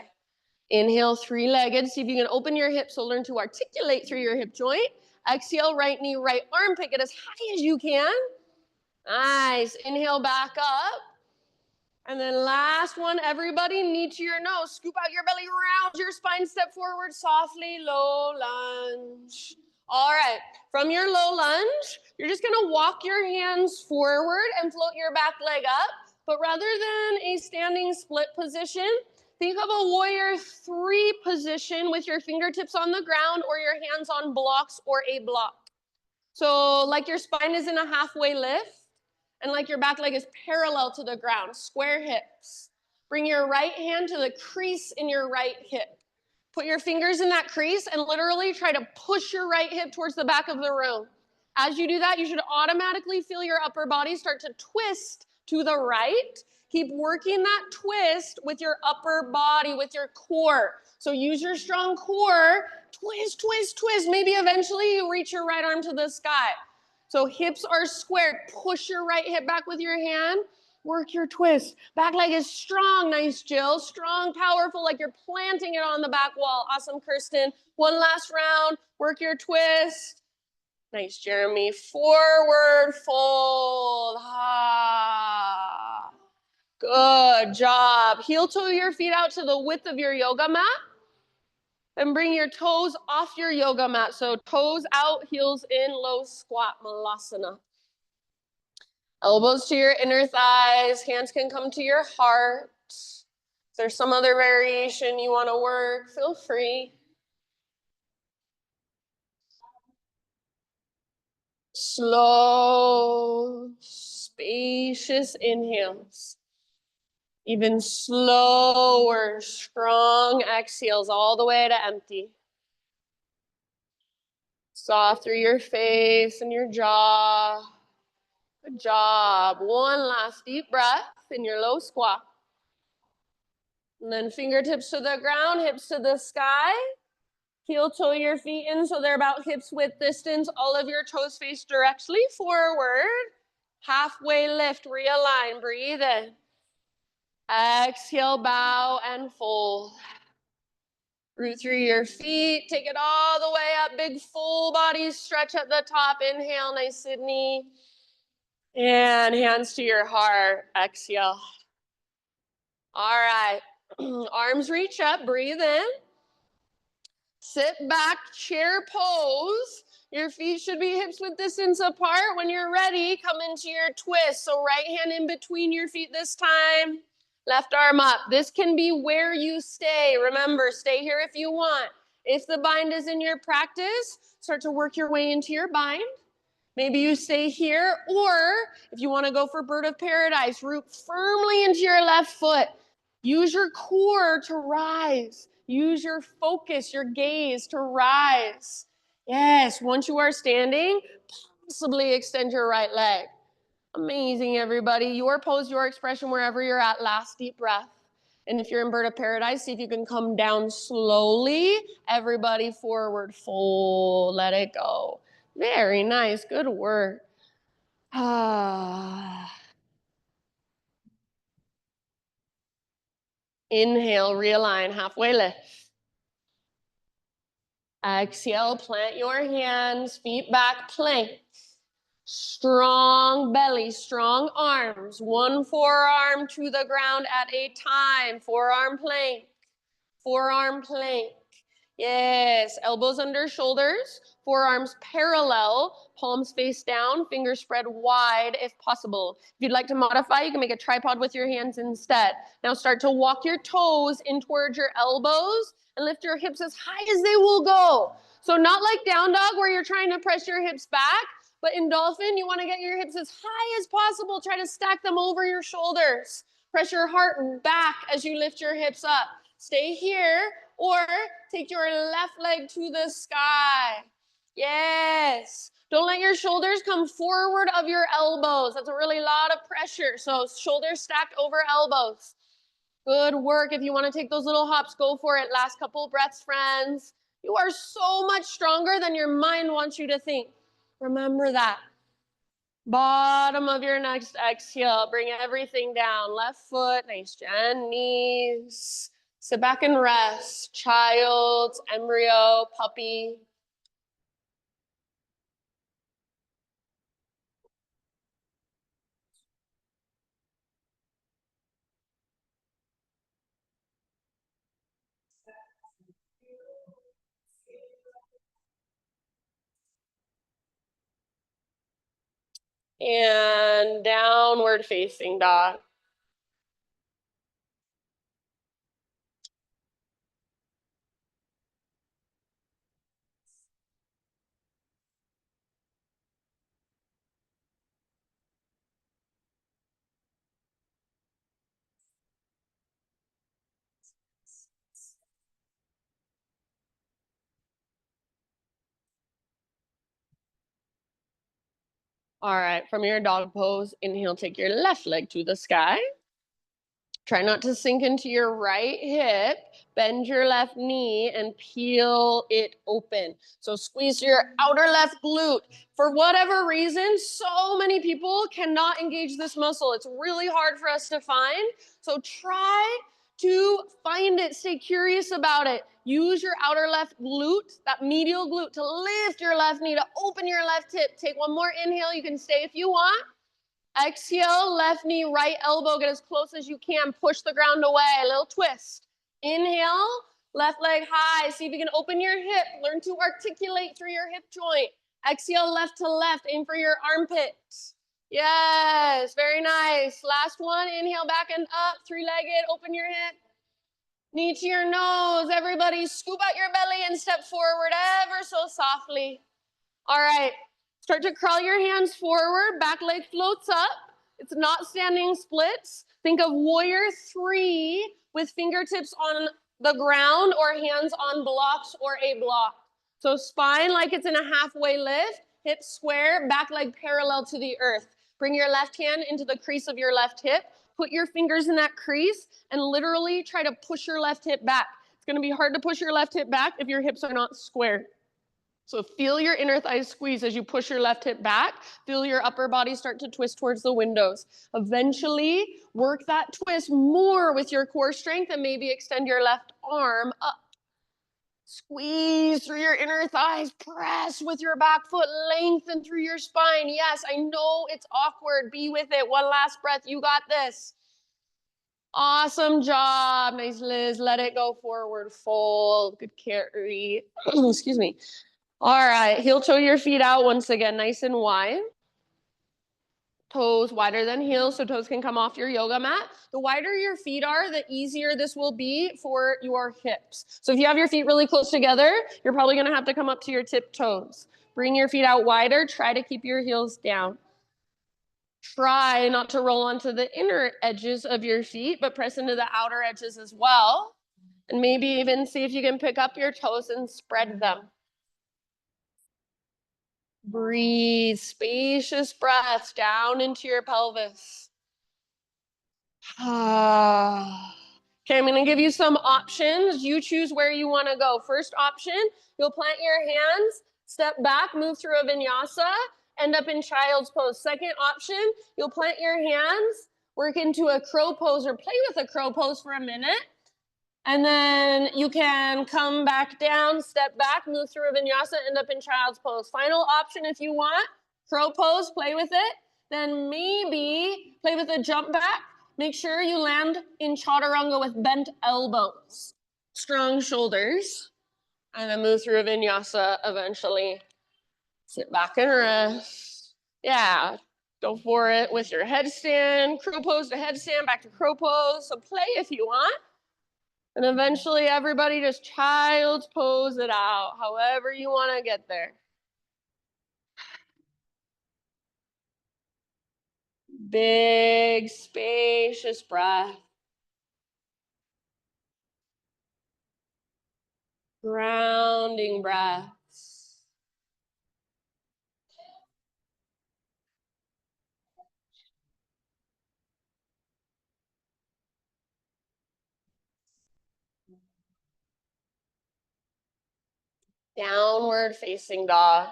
Inhale, three-legged. See if you can open your hips, so learn to articulate through your hip joint. Exhale, right knee, right armpit, get as high as you can. Nice. Inhale, back up. And then last one, everybody, knee to your nose. Scoop out your belly, round your spine, step forward softly, low lunge. All right, from your low lunge, you're just gonna walk your hands forward and float your back leg up. But rather than a standing split position, think of a warrior three position with your fingertips on the ground or your hands on blocks or a block. So like your spine is in a halfway lift and like your back leg is parallel to the ground, square hips. Bring your right hand to the crease in your right hip. Put your fingers in that crease and literally try to push your right hip towards the back of the room. As you do that, you should automatically feel your upper body start to twist to the right. Keep working that twist with your upper body, with your core. So use your strong core, twist, twist, twist. Maybe eventually you reach your right arm to the sky. So hips are squared. Push your right hip back with your hand. Work your twist. Back leg is strong. Nice, Jill. Strong, powerful, like you're planting it on the back wall. Awesome, Kirsten. One last round. Work your twist. Nice, Jeremy. Forward fold. Ah. Good job. Heel toe your feet out to the width of your yoga mat. And bring your toes off your yoga mat. So toes out, heels in, low squat, Malasana. Elbows to your inner thighs. Hands can come to your heart. If there's some other variation you want to work, feel free. Slow, spacious inhales. Even slower, strong exhales all the way to empty. Soft through your face and your jaw. Good job. One last deep breath in your low squat. And then fingertips to the ground, hips to the sky. Heel toe your feet in so they're about hips width distance. All of your toes face directly forward. Halfway lift, realign, breathe in. Exhale, bow and fold. Root through your feet, take it all the way up, big full body stretch at the top. Inhale, nice Sydney. And hands to your heart, exhale. All right, arms reach up, breathe in. Sit back, chair pose. Your feet should be hips width distance apart. When you're ready, come into your twist. So right hand in between your feet this time. Left arm up. This can be where you stay. Remember, stay here if you want. If the bind is in your practice, start to work your way into your bind. Maybe you stay here, or if you want to go for bird of paradise, root firmly into your left foot. Use your core to rise. Use your focus, your gaze to rise. Yes, once you are standing, possibly extend your right leg. Amazing, everybody. Your pose, your expression, wherever you're at. Last deep breath. And if you're in bird of paradise, see if you can come down slowly. Everybody forward, fold, let it go. Very nice, good work. Inhale, realign, halfway lift. Exhale, plant your hands, feet back, plank. Strong belly, strong arms. One forearm to the ground at a time. Forearm plank, forearm plank. Yes, elbows under shoulders, forearms parallel, palms face down, fingers spread wide if possible. If you'd like to modify, you can make a tripod with your hands instead. Now start to walk your toes in towards your elbows and lift your hips as high as they will go. So not like down dog where you're trying to press your hips back, but in dolphin, you want to get your hips as high as possible. Try to stack them over your shoulders. Press your heart back as you lift your hips up. Stay here, or take your left leg to the sky. Yes. Don't let your shoulders come forward of your elbows. That's a really lot of pressure. So shoulders stacked over elbows. Good work. If you want to take those little hops, go for it. Last couple breaths, friends. You are so much stronger than your mind wants you to think. Remember that. Bottom of your next exhale. Bring everything down. Left foot, nice gen knees. Sit back and rest. Child, embryo, puppy. And downward facing dog. All right, from your dog pose, inhale, take your left leg to the sky. Try not to sink into your right hip. Bend your left knee and peel it open. So squeeze your outer left glute. For whatever reason, so many people cannot engage this muscle. It's really hard for us to find. So try to find it. Stay curious about it. Use your outer left glute, that medial glute, to lift your left knee, to open your left hip. Take one more inhale. You can stay if you want. Exhale, left knee, right elbow, get as close as you can. Push the ground away, a little twist. Inhale, left leg high. See if you can open your hip. Learn to articulate through your hip joint. Exhale, left to left. Aim for your armpit. Yes, very nice. Last one, inhale back and up. Three-legged, open your hip. Knee to your nose. Everybody scoop out your belly and step forward ever so softly. All right. Start to crawl your hands forward, back leg floats up. It's not standing splits. Think of warrior 3 with fingertips on the ground or hands on blocks or a block. So spine like it's in a halfway lift, hips square, back leg parallel to the earth. Bring your left hand into the crease of your left hip. Put your fingers in that crease and literally try to push your left hip back. going to be hard to push your left hip back if your hips are not square. So feel your inner thighs squeeze as you push your left hip back. Feel your upper body start to twist towards the windows. Eventually, work that twist more with your core strength and maybe extend your left arm up. Squeeze through your inner thighs. Press with your back foot. Lengthen through your spine. Yes, I know it's awkward. Be with it. One last breath. You got this. Awesome job. Nice, Liz. Let it go forward. Fold. Good carry. Excuse me. All right. Heel toe your feet out once again, nice and wide. Toes wider than heels, so toes can come off your yoga mat. The wider your feet are, the easier this will be for your hips. So if you have your feet really close together, you're probably going to have to come up to your tip toes. Bring your feet out wider. Try to keep your heels down. Try not to roll onto the inner edges of your feet, but press into the outer edges as well. And maybe even see if you can pick up your toes and spread them. Breathe, spacious breaths down into your pelvis. Okay, I'm going to give you some options. You choose where you want to go. First option, you'll plant your hands, step back, move through a vinyasa, end up in child's pose. Second option, you'll plant your hands, work into a crow pose or play with a crow pose for a minute. And then you can come back down, step back, move through a vinyasa, end up in child's pose. Final option if you want, crow pose, play with it. Then maybe play with a jump back. Make sure you land in chaturanga with bent elbows, strong shoulders, and then move through a vinyasa eventually. Sit back and rest. Yeah, go for it with your headstand, crow pose to headstand, back to crow pose. So play if you want. And eventually everybody just child's pose it out, however you want to get there. Big, spacious breath. Grounding breaths. Downward facing dog.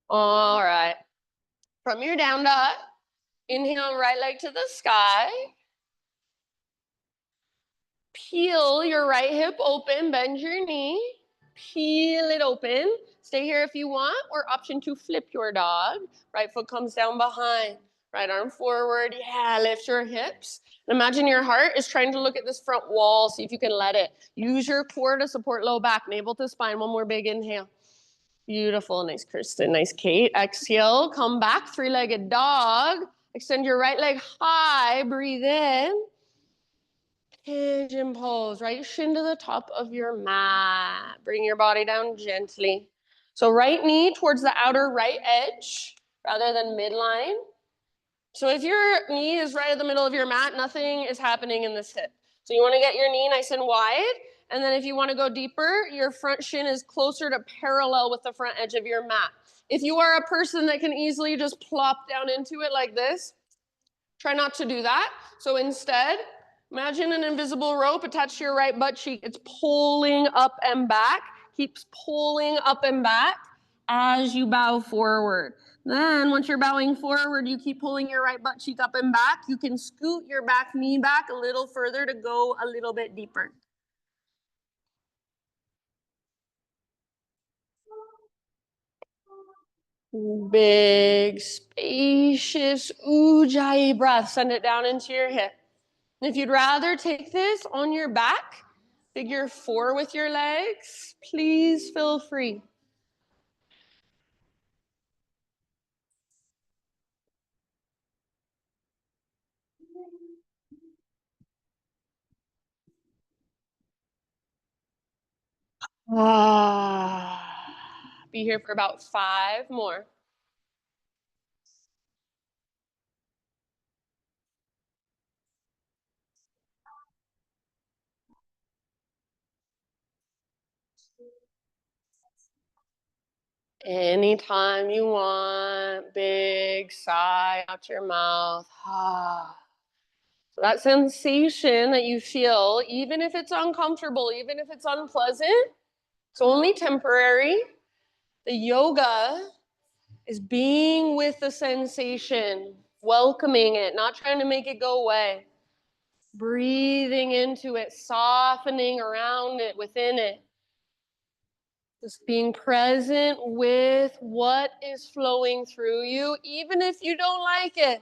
All right. From your down dog, inhale right leg to the sky. Peel your right hip open, bend your knee. Peel it open. Stay here if you want, or option to flip your dog. Right foot comes down behind. Right arm forward. Yeah, lift your hips. And imagine your heart is trying to look at this front wall. See if you can let it. Use your core to support low back, navel to spine. One more big inhale. Beautiful. Nice, Kristen. Nice, Kate. Exhale. Come back. Three-legged dog. Extend your right leg high. Breathe in. Pigeon pose, right shin to the top of your mat. Bring your body down gently. So right knee towards the outer right edge rather than midline. So if your knee is right at the middle of your mat, nothing is happening in this hip. So you want to get your knee nice and wide. And then if you want to go deeper, your front shin is closer to parallel with the front edge of your mat. If you are a person that can easily just plop down into it like this, try not to do that. So instead, imagine an invisible rope attached to your right butt cheek. It's pulling up and back, keeps pulling up and back as you bow forward. Then once you're bowing forward, you keep pulling your right butt cheek up and back. You can scoot your back knee back a little further to go a little bit deeper. Big, spacious Ujjayi breath. Send it down into your hip. And if you'd rather take this on your back, figure 4 with your legs, please feel free. Be here for about 5 more. Anytime you want, big sigh out your mouth. So that sensation that you feel, even if it's uncomfortable, even if it's unpleasant, it's only temporary. The yoga is being with the sensation, welcoming it, not trying to make it go away. Breathing into it, softening around it, within it. Just being present with what is flowing through you, even if you don't like it.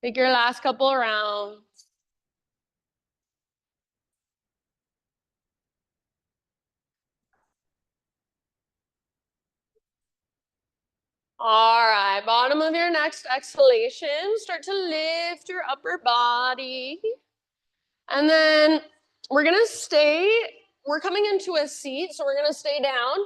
Take your last couple rounds. All right, bottom of your next exhalation, start to lift your upper body. And then we're coming into a seat, so we're gonna stay down,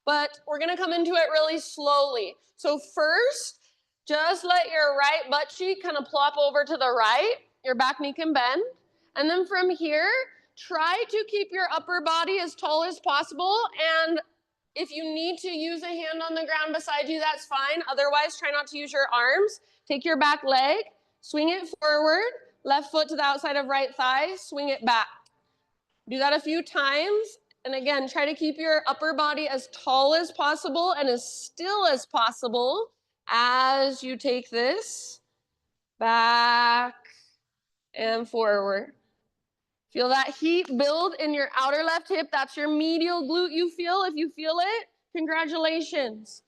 but we're gonna come into it really slowly. So first, just let your right butt cheek kind of plop over to the right, your back knee can bend. And then from here, try to keep your upper body as tall as possible. And if you need to use a hand on the ground beside you, that's fine. Otherwise, try not to use your arms. Take your back leg, swing it forward, left foot to the outside of right thigh, swing it back. Do that a few times. And again, try to keep your upper body as tall as possible and as still as possible as you take this back and forward. Feel that heat build in your outer left hip. That's your medial glute you feel. If you feel it, congratulations.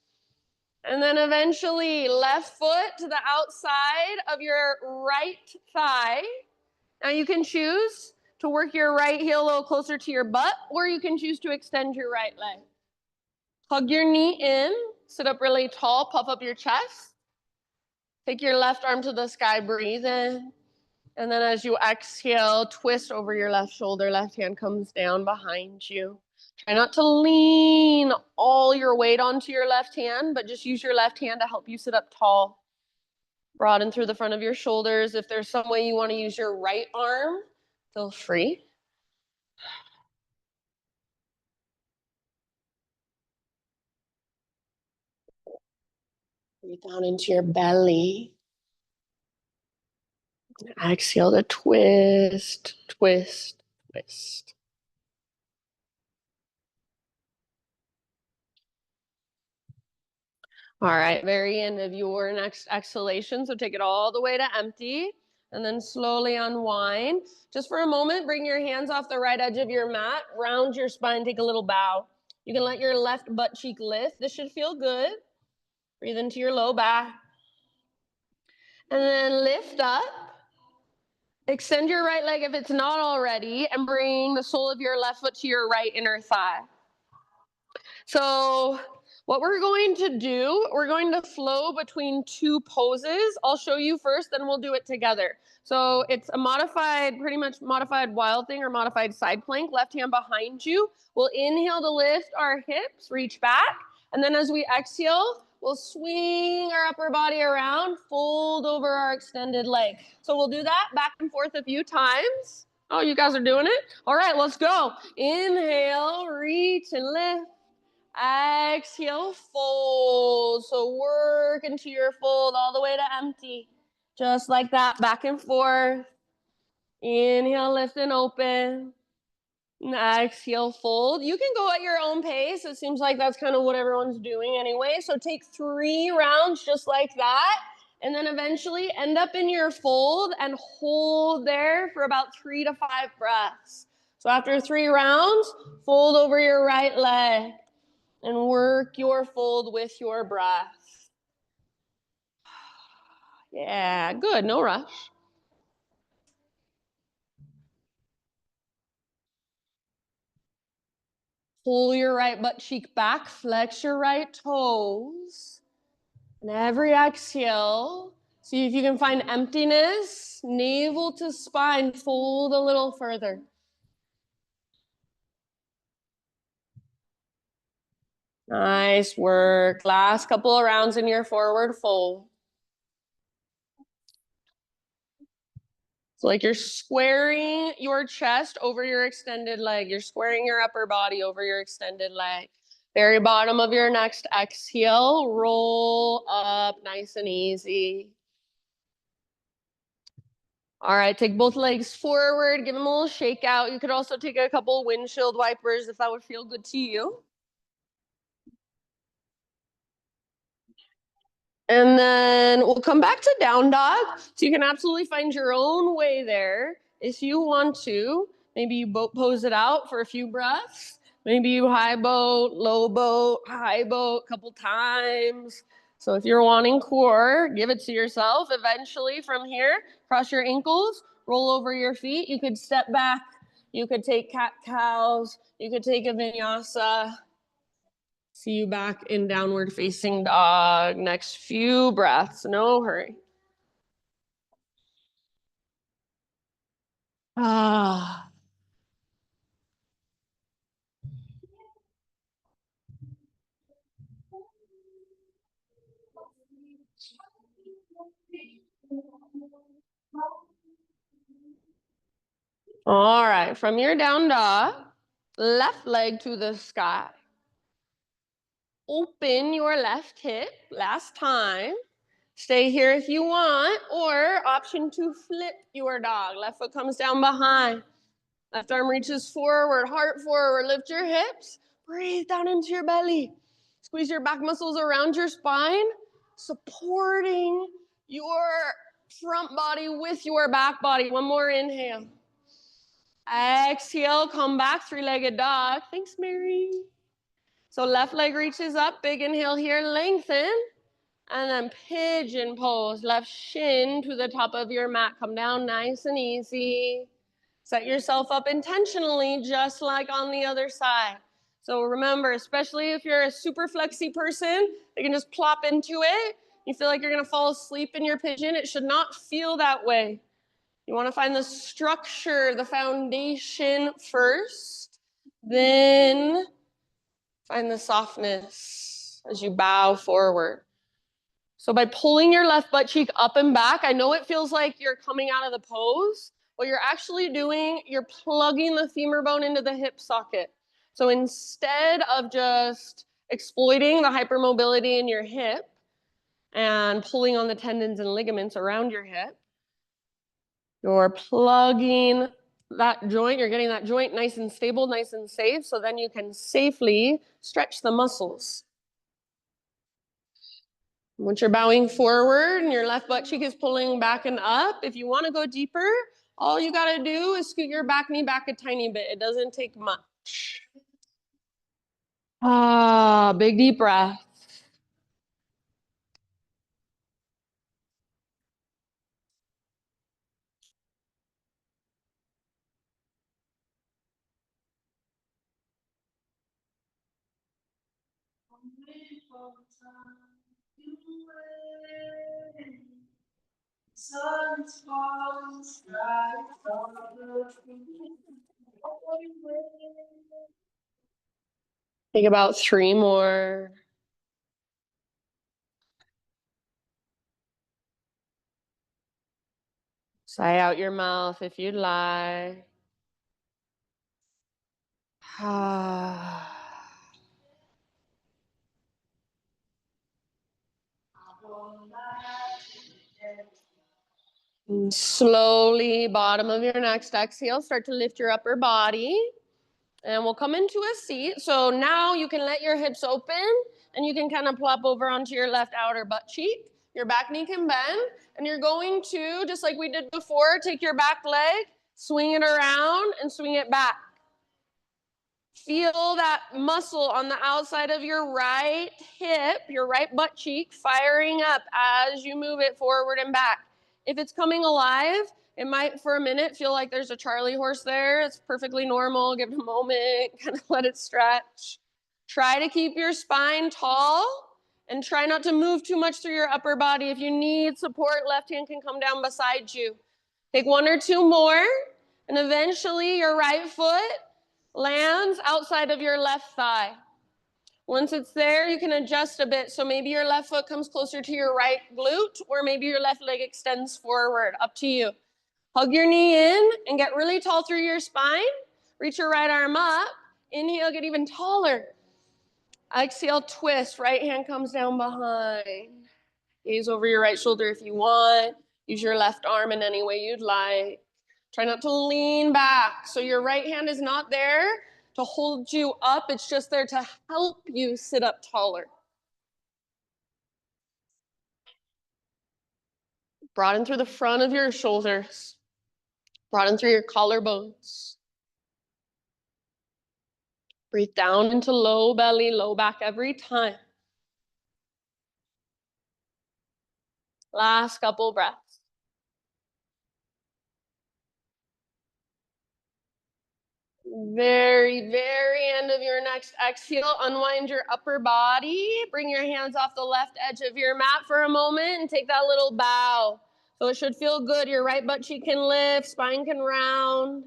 And then eventually left foot to the outside of your right thigh. Now you can choose to work your right heel a little closer to your butt, or you can choose to extend your right leg. Hug your knee in, sit up really tall, puff up your chest. Take your left arm to the sky, breathe in. And then as you exhale, twist over your left shoulder, left hand comes down behind you. Try not to lean all your weight onto your left hand, but just use your left hand to help you sit up tall. Broaden through the front of your shoulders. If there's some way you want to use your right arm, feel free. Breathe down into your belly. Exhale to twist, twist, twist. All right, very end of your next exhalation. So take it all the way to empty and then slowly unwind. Just for a moment, bring your hands off the right edge of your mat, round your spine, take a little bow. You can let your left butt cheek lift. This should feel good. Breathe into your low back. And then lift up. Extend your right leg if it's not already, and bring the sole of your left foot to your right inner thigh. So what we're going to do, we're going to flow between two poses. I'll show you first, then we'll do it together. So it's a modified, pretty much modified wild thing or modified side plank, left hand behind you. We'll inhale to lift our hips, reach back. And then as we exhale, we'll swing our upper body around, fold over our extended leg. So we'll do that back and forth a few times. Oh, you guys are doing it? All right, let's go. Inhale, reach and lift. Exhale, fold. So work into your fold all the way to empty. Just like that, back and forth. Inhale, lift and open. Exhale, fold. You can go at your own pace. It seems like that's kind of what everyone's doing anyway. So take 3 rounds just like that. And then eventually end up in your fold and hold there for about 3 to 5 breaths. So after 3 rounds, fold over your right leg and work your fold with your breath. Yeah, good. No rush. Pull your right butt cheek back, flex your right toes. And every exhale, see if you can find emptiness, navel to spine, fold a little further. Nice work. Last couple of rounds in your forward fold. So like you're squaring your chest over your extended leg. You're squaring your upper body over your extended leg. Very bottom of your next exhale, roll up nice and easy. All right, take both legs forward, give them a little shake out. You could also take a couple windshield wipers if that would feel good to you. And then we'll come back to down dog. So you can absolutely find your own way there if you want to. Maybe you boat pose it out for a few breaths. Maybe you high boat, low boat, high boat a couple times. So if you're wanting core, give it to yourself. Eventually from here, cross your ankles, roll over your feet. You could step back. You could take cat-cows. You could take a vinyasa. See you back in downward facing dog. Next few breaths, no hurry. Ah. All right, from your down dog, left leg to the sky. Open your left hip, last time. Stay here if you want, or option to flip your dog. Left foot comes down behind. Left arm reaches forward, heart forward. Lift your hips, breathe down into your belly. Squeeze your back muscles around your spine, supporting your front body with your back body. One more inhale. Exhale, come back, three-legged dog. Thanks, Mary. So left leg reaches up, big inhale here, lengthen. And then pigeon pose, left shin to the top of your mat. Come down nice and easy. Set yourself up intentionally, just like on the other side. So remember, especially if you're a super flexy person, you can just plop into it. You feel like you're gonna fall asleep in your pigeon. It should not feel that way. You wanna find the structure, the foundation first, then find the softness as you bow forward. So by pulling your left butt cheek up and back, I know it feels like you're coming out of the pose. What you're actually doing, you're plugging the femur bone into the hip socket. So instead of just exploiting the hypermobility in your hip and pulling on the tendons and ligaments around your hip, you're plugging that joint, you're getting that joint nice and stable, nice and safe, so then you can safely stretch the muscles. Once you're bowing forward and your left butt cheek is pulling back and up, if you want to go deeper, all you got to do is scoot your back knee back a tiny bit. It doesn't take much. Ah, big deep breath. Take about 3 more. Sigh out your mouth if you'd like. Slowly, bottom of your next exhale, start to lift your upper body. And we'll come into a seat. So now you can let your hips open and you can kind of plop over onto your left outer butt cheek. Your back knee can bend. And you're going to, just like we did before, take your back leg, swing it around and swing it back. Feel that muscle on the outside of your right hip, your right butt cheek, firing up as you move it forward and back. If it's coming alive, it might for a minute feel like there's a Charlie horse there. It's perfectly normal. Give it a moment, kind of let it stretch. Try to keep your spine tall and try not to move too much through your upper body. If you need support, left hand can come down beside you. Take 1 or 2 more, and eventually your right foot lands outside of your left thigh. Once it's there, you can adjust a bit. So maybe your left foot comes closer to your right glute, or maybe your left leg extends forward. Up to you. Hug your knee in and get really tall through your spine. Reach your right arm up. Inhale, get even taller. Exhale, twist. Right hand comes down behind. Gaze over your right shoulder if you want. Use your left arm in any way you'd like. Try not to lean back. So your right hand is not there to hold you up. It's just there to help you sit up taller. Broaden through the front of your shoulders. Broaden through your collarbones. Breathe down into low belly, low back every time. Last couple breaths. Very end of your next exhale, unwind your upper body. Bring your hands off the left edge of your mat for a moment and take that little bow. So it should feel good. Your right butt cheek can lift, spine can round.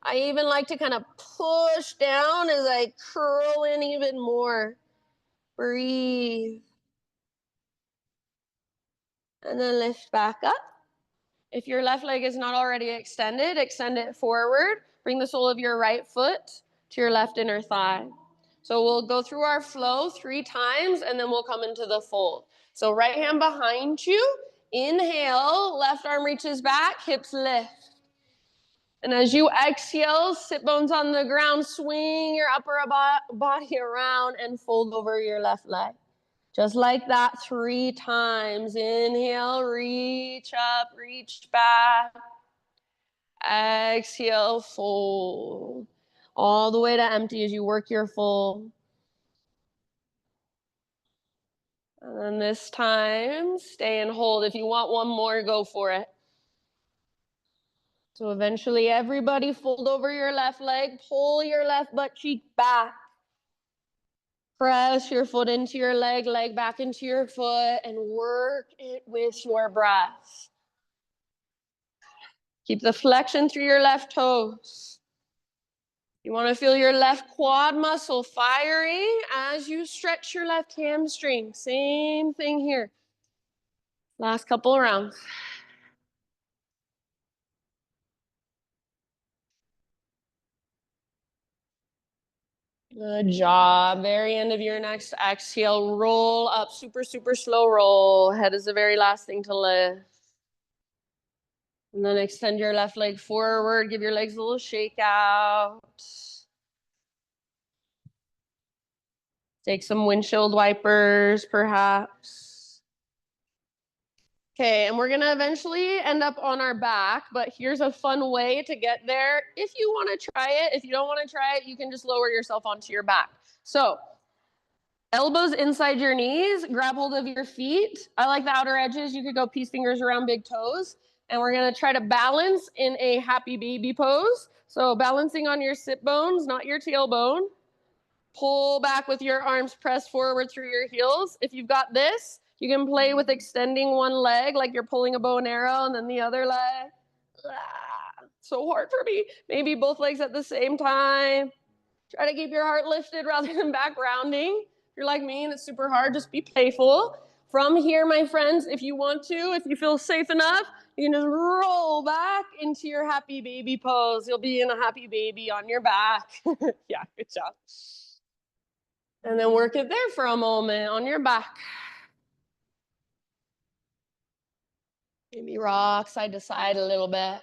I even like to kind of push down as I curl in even more. Breathe. And then lift back up. If your left leg is not already extended, extend it forward. Bring the sole of your right foot to your left inner thigh. So we'll go through our flow 3 times and then we'll come into the fold. So right hand behind you. Inhale, left arm reaches back, hips lift. And as you exhale, sit bones on the ground, swing your upper body around and fold over your left leg. Just like that 3 times. Inhale, reach up, reach back. Exhale, fold. All the way to empty as you work your fold. And then this time, stay and hold. If you want one more, go for it. So eventually, everybody fold over your left leg. Pull your left butt cheek back. Press your foot into your leg back into your foot, and work it with your breath. Keep the flexion through your left toes. You want to feel your left quad muscle firing as you stretch your left hamstring. Same thing here. Last couple rounds. Good job. Very end of your next exhale. Roll up. Super slow roll. Head is the very last thing to lift. And then extend your left leg forward. Give your legs a little shake out. Take some windshield wipers, perhaps. Okay, and we're gonna eventually end up on our back, but here's a fun way to get there. If you wanna try it, if you don't wanna try it, you can just lower yourself onto your back. So, elbows inside your knees, grab hold of your feet. I like the outer edges. You could go peace fingers around big toes. And we're gonna try to balance in a happy baby pose. So balancing on your sit bones, not your tailbone. Pull back with your arms pressed forward through your heels. If you've got this, you can play with extending one leg like you're pulling a bow and arrow, and then the other leg. So hard for me. Maybe both legs at the same time. Try to keep your heart lifted rather than back rounding. If you're like me and it's super hard, just be playful. From here, my friends, if you want to, if you feel safe enough, you can just roll back into your happy baby pose. You'll be in a happy baby on your back. Yeah, good job. And then work it there for a moment on your back. Maybe rock side to side a little bit.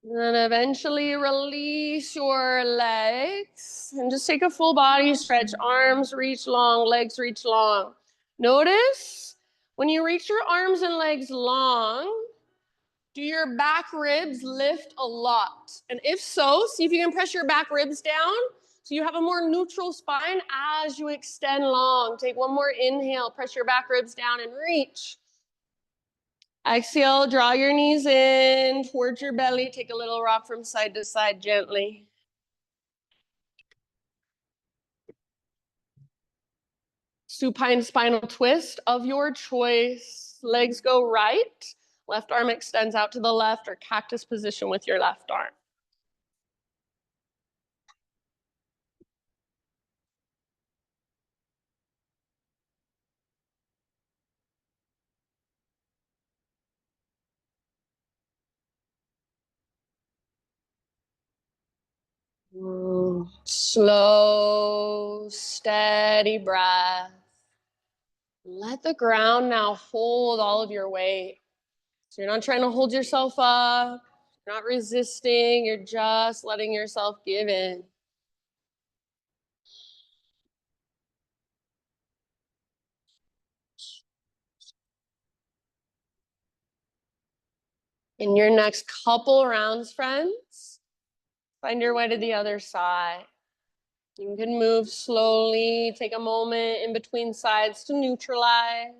And then eventually release your legs and just take a full body stretch. Arms reach long, legs reach long. Notice when you reach your arms and legs long, do your back ribs lift a lot? And if so, see if you can press your back ribs down so you have a more neutral spine as you extend long. Take one more inhale, press your back ribs down and reach. Exhale, draw your knees in towards your belly. Take a little rock from side to side gently. Supine spinal twist of your choice. Legs go right. Left arm extends out to the left, or cactus position with your left arm. Slow, steady breath. Let the ground now hold all of your weight. So you're not trying to hold yourself up, you're not resisting, you're just letting yourself give in. In your next couple rounds, friends, find your way to the other side. You can move slowly, take a moment in between sides to neutralize.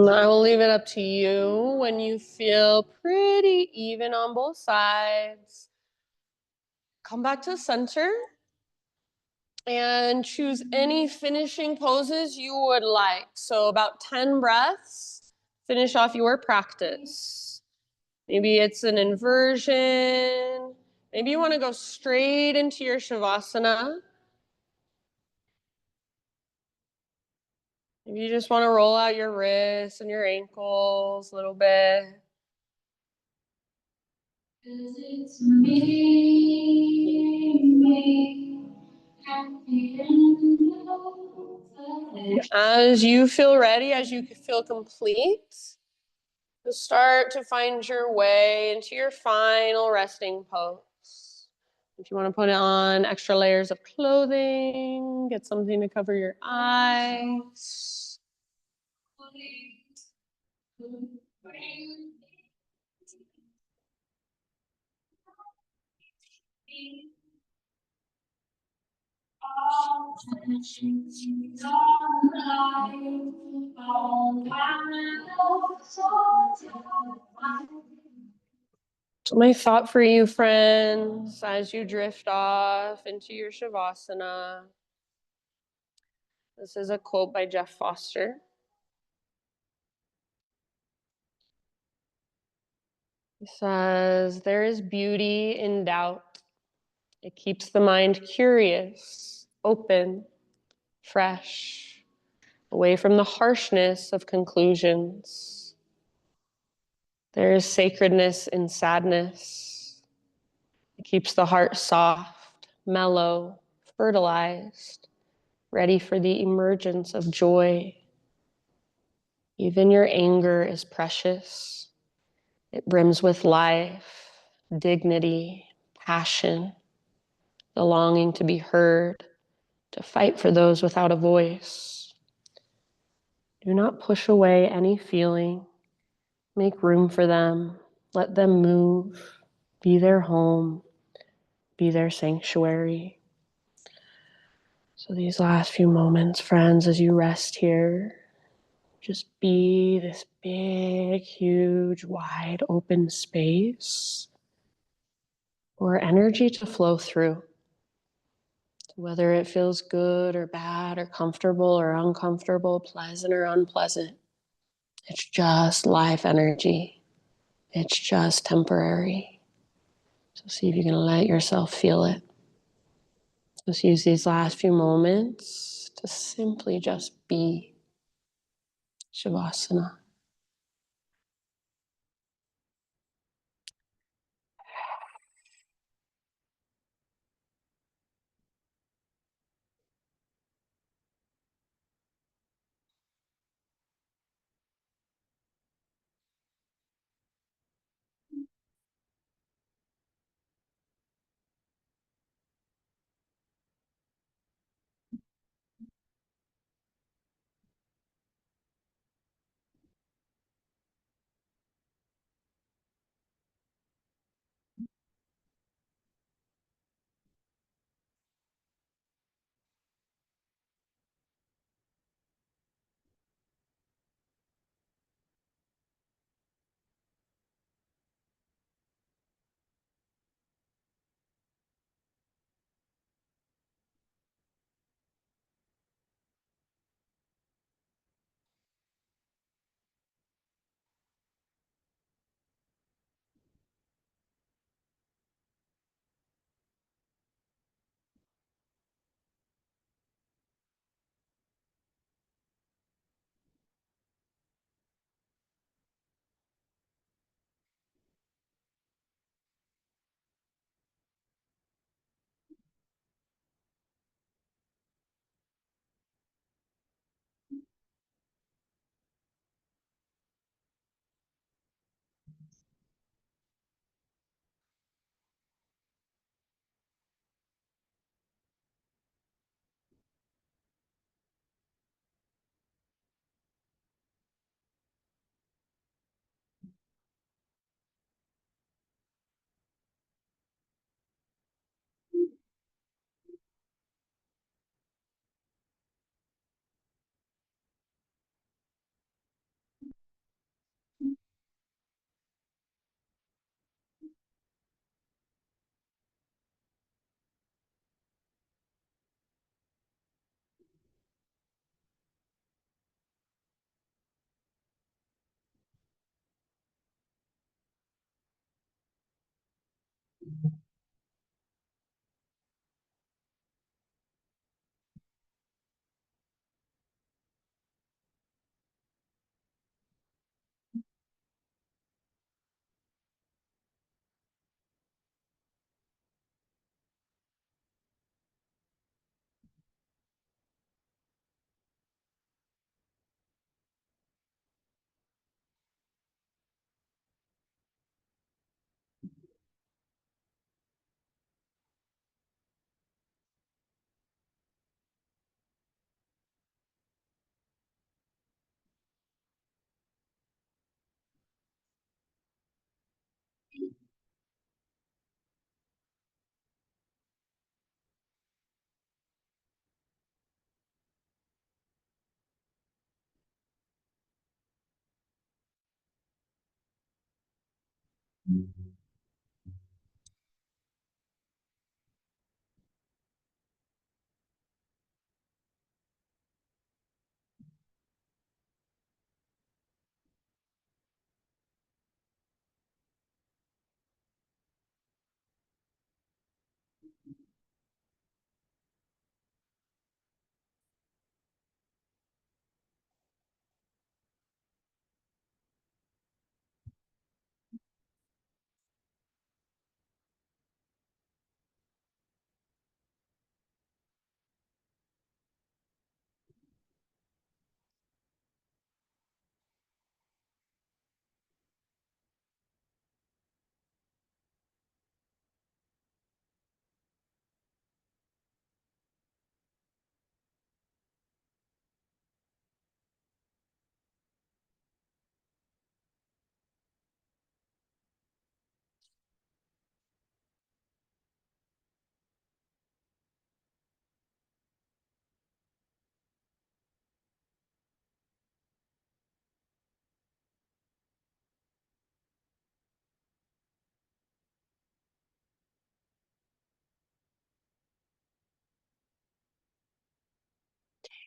I will leave it up to you when you feel pretty even on both sides. Come back to center and choose any finishing poses you would like. So about 10 breaths, finish off your practice. Maybe it's an inversion. Maybe you want to go straight into your Shavasana. Maybe you just want to roll out your wrists and your ankles a little bit. It's me at the end of as you feel ready, as you feel complete, just start to find your way into your final resting pose. If you want to put on extra layers of clothing, get something to cover your eyes. So my thought for you, friends, as you drift off into your Shavasana, this is a quote by Jeff Foster. He says, "There is beauty in doubt. It keeps the mind curious, open, fresh, away from the harshness of conclusions. There is sacredness in sadness. It keeps the heart soft, mellow, fertilized, ready for the emergence of joy. Even your anger is precious. It brims with life, dignity, passion, the longing to be heard, to fight for those without a voice. Do not push away any feeling. Make room for them. Let them move. Be their home. Be their sanctuary." So these last few moments, friends, as you rest here, just be this big, huge, wide open space for energy to flow through. Whether it feels good or bad or comfortable or uncomfortable, pleasant or unpleasant, it's just life energy. It's just temporary. So see if you can let yourself feel it. Just use these last few moments to simply just be Shavasana.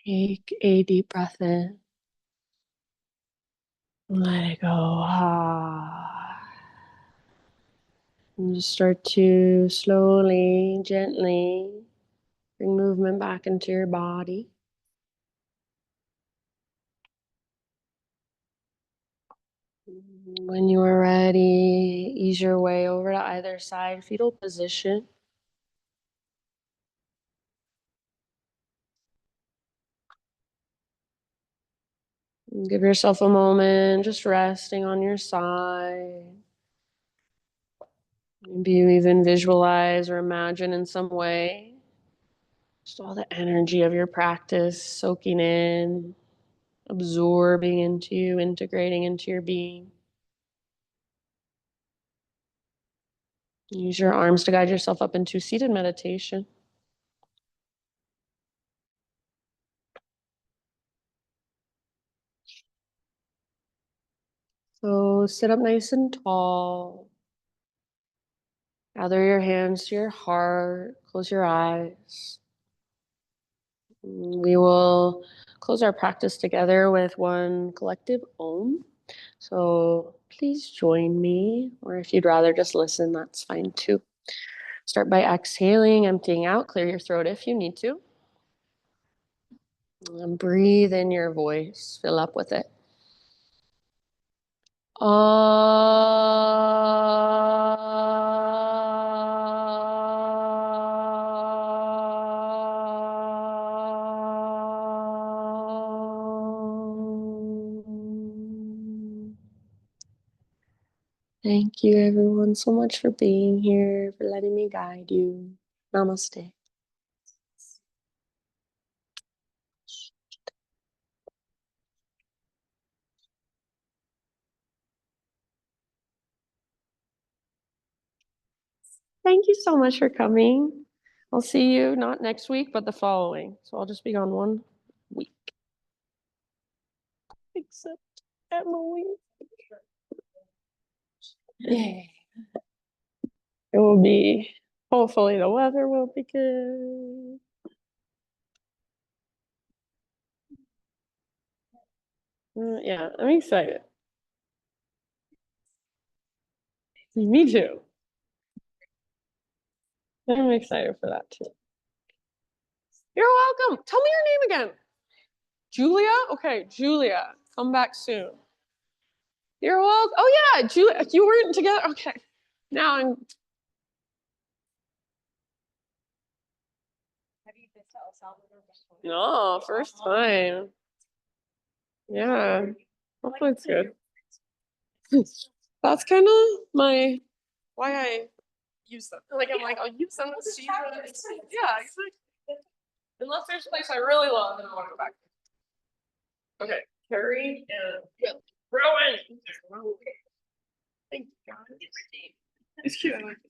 Take a deep breath in. Let it go. Ah. And just start to slowly, gently bring movement back into your body. When you are ready, ease your way over to either side, fetal position. Give yourself a moment, just resting on your side. Maybe you even visualize or imagine in some way just all the energy of your practice soaking in, absorbing into you, integrating into your being. Use your arms to guide yourself up into seated meditation. So sit up nice and tall. Gather your hands to your heart. Close your eyes. We will close our practice together with one collective Om. So please join me, or if you'd rather just listen, that's fine too. Start by exhaling, emptying out. Clear your throat if you need to. And breathe in your voice. Fill up with it. Thank you, everyone, so much for being here, for letting me guide you. Namaste. Thank you so much for coming. I'll see you not next week, but the following. So I'll just be gone 1 week. Except Emily. It will be, hopefully the weather will be good. Yeah, I'm excited. Me too. I'm excited for that too. You're welcome. Tell me your name again. Julia? Okay, Julia. Come back soon. You're welcome. Oh yeah, Julia, you weren't together. Okay. Now I'm Have you been to El Salvador before? no, first time. Yeah. Hopefully it's good. That's kind of my why I use them. Like I'm like, I'll use them to see. Yeah, exactly. Unless there's a place I really love, then I want to go back. Okay, Carrie and Rowan. Thank you, guys. It's cute. I like it.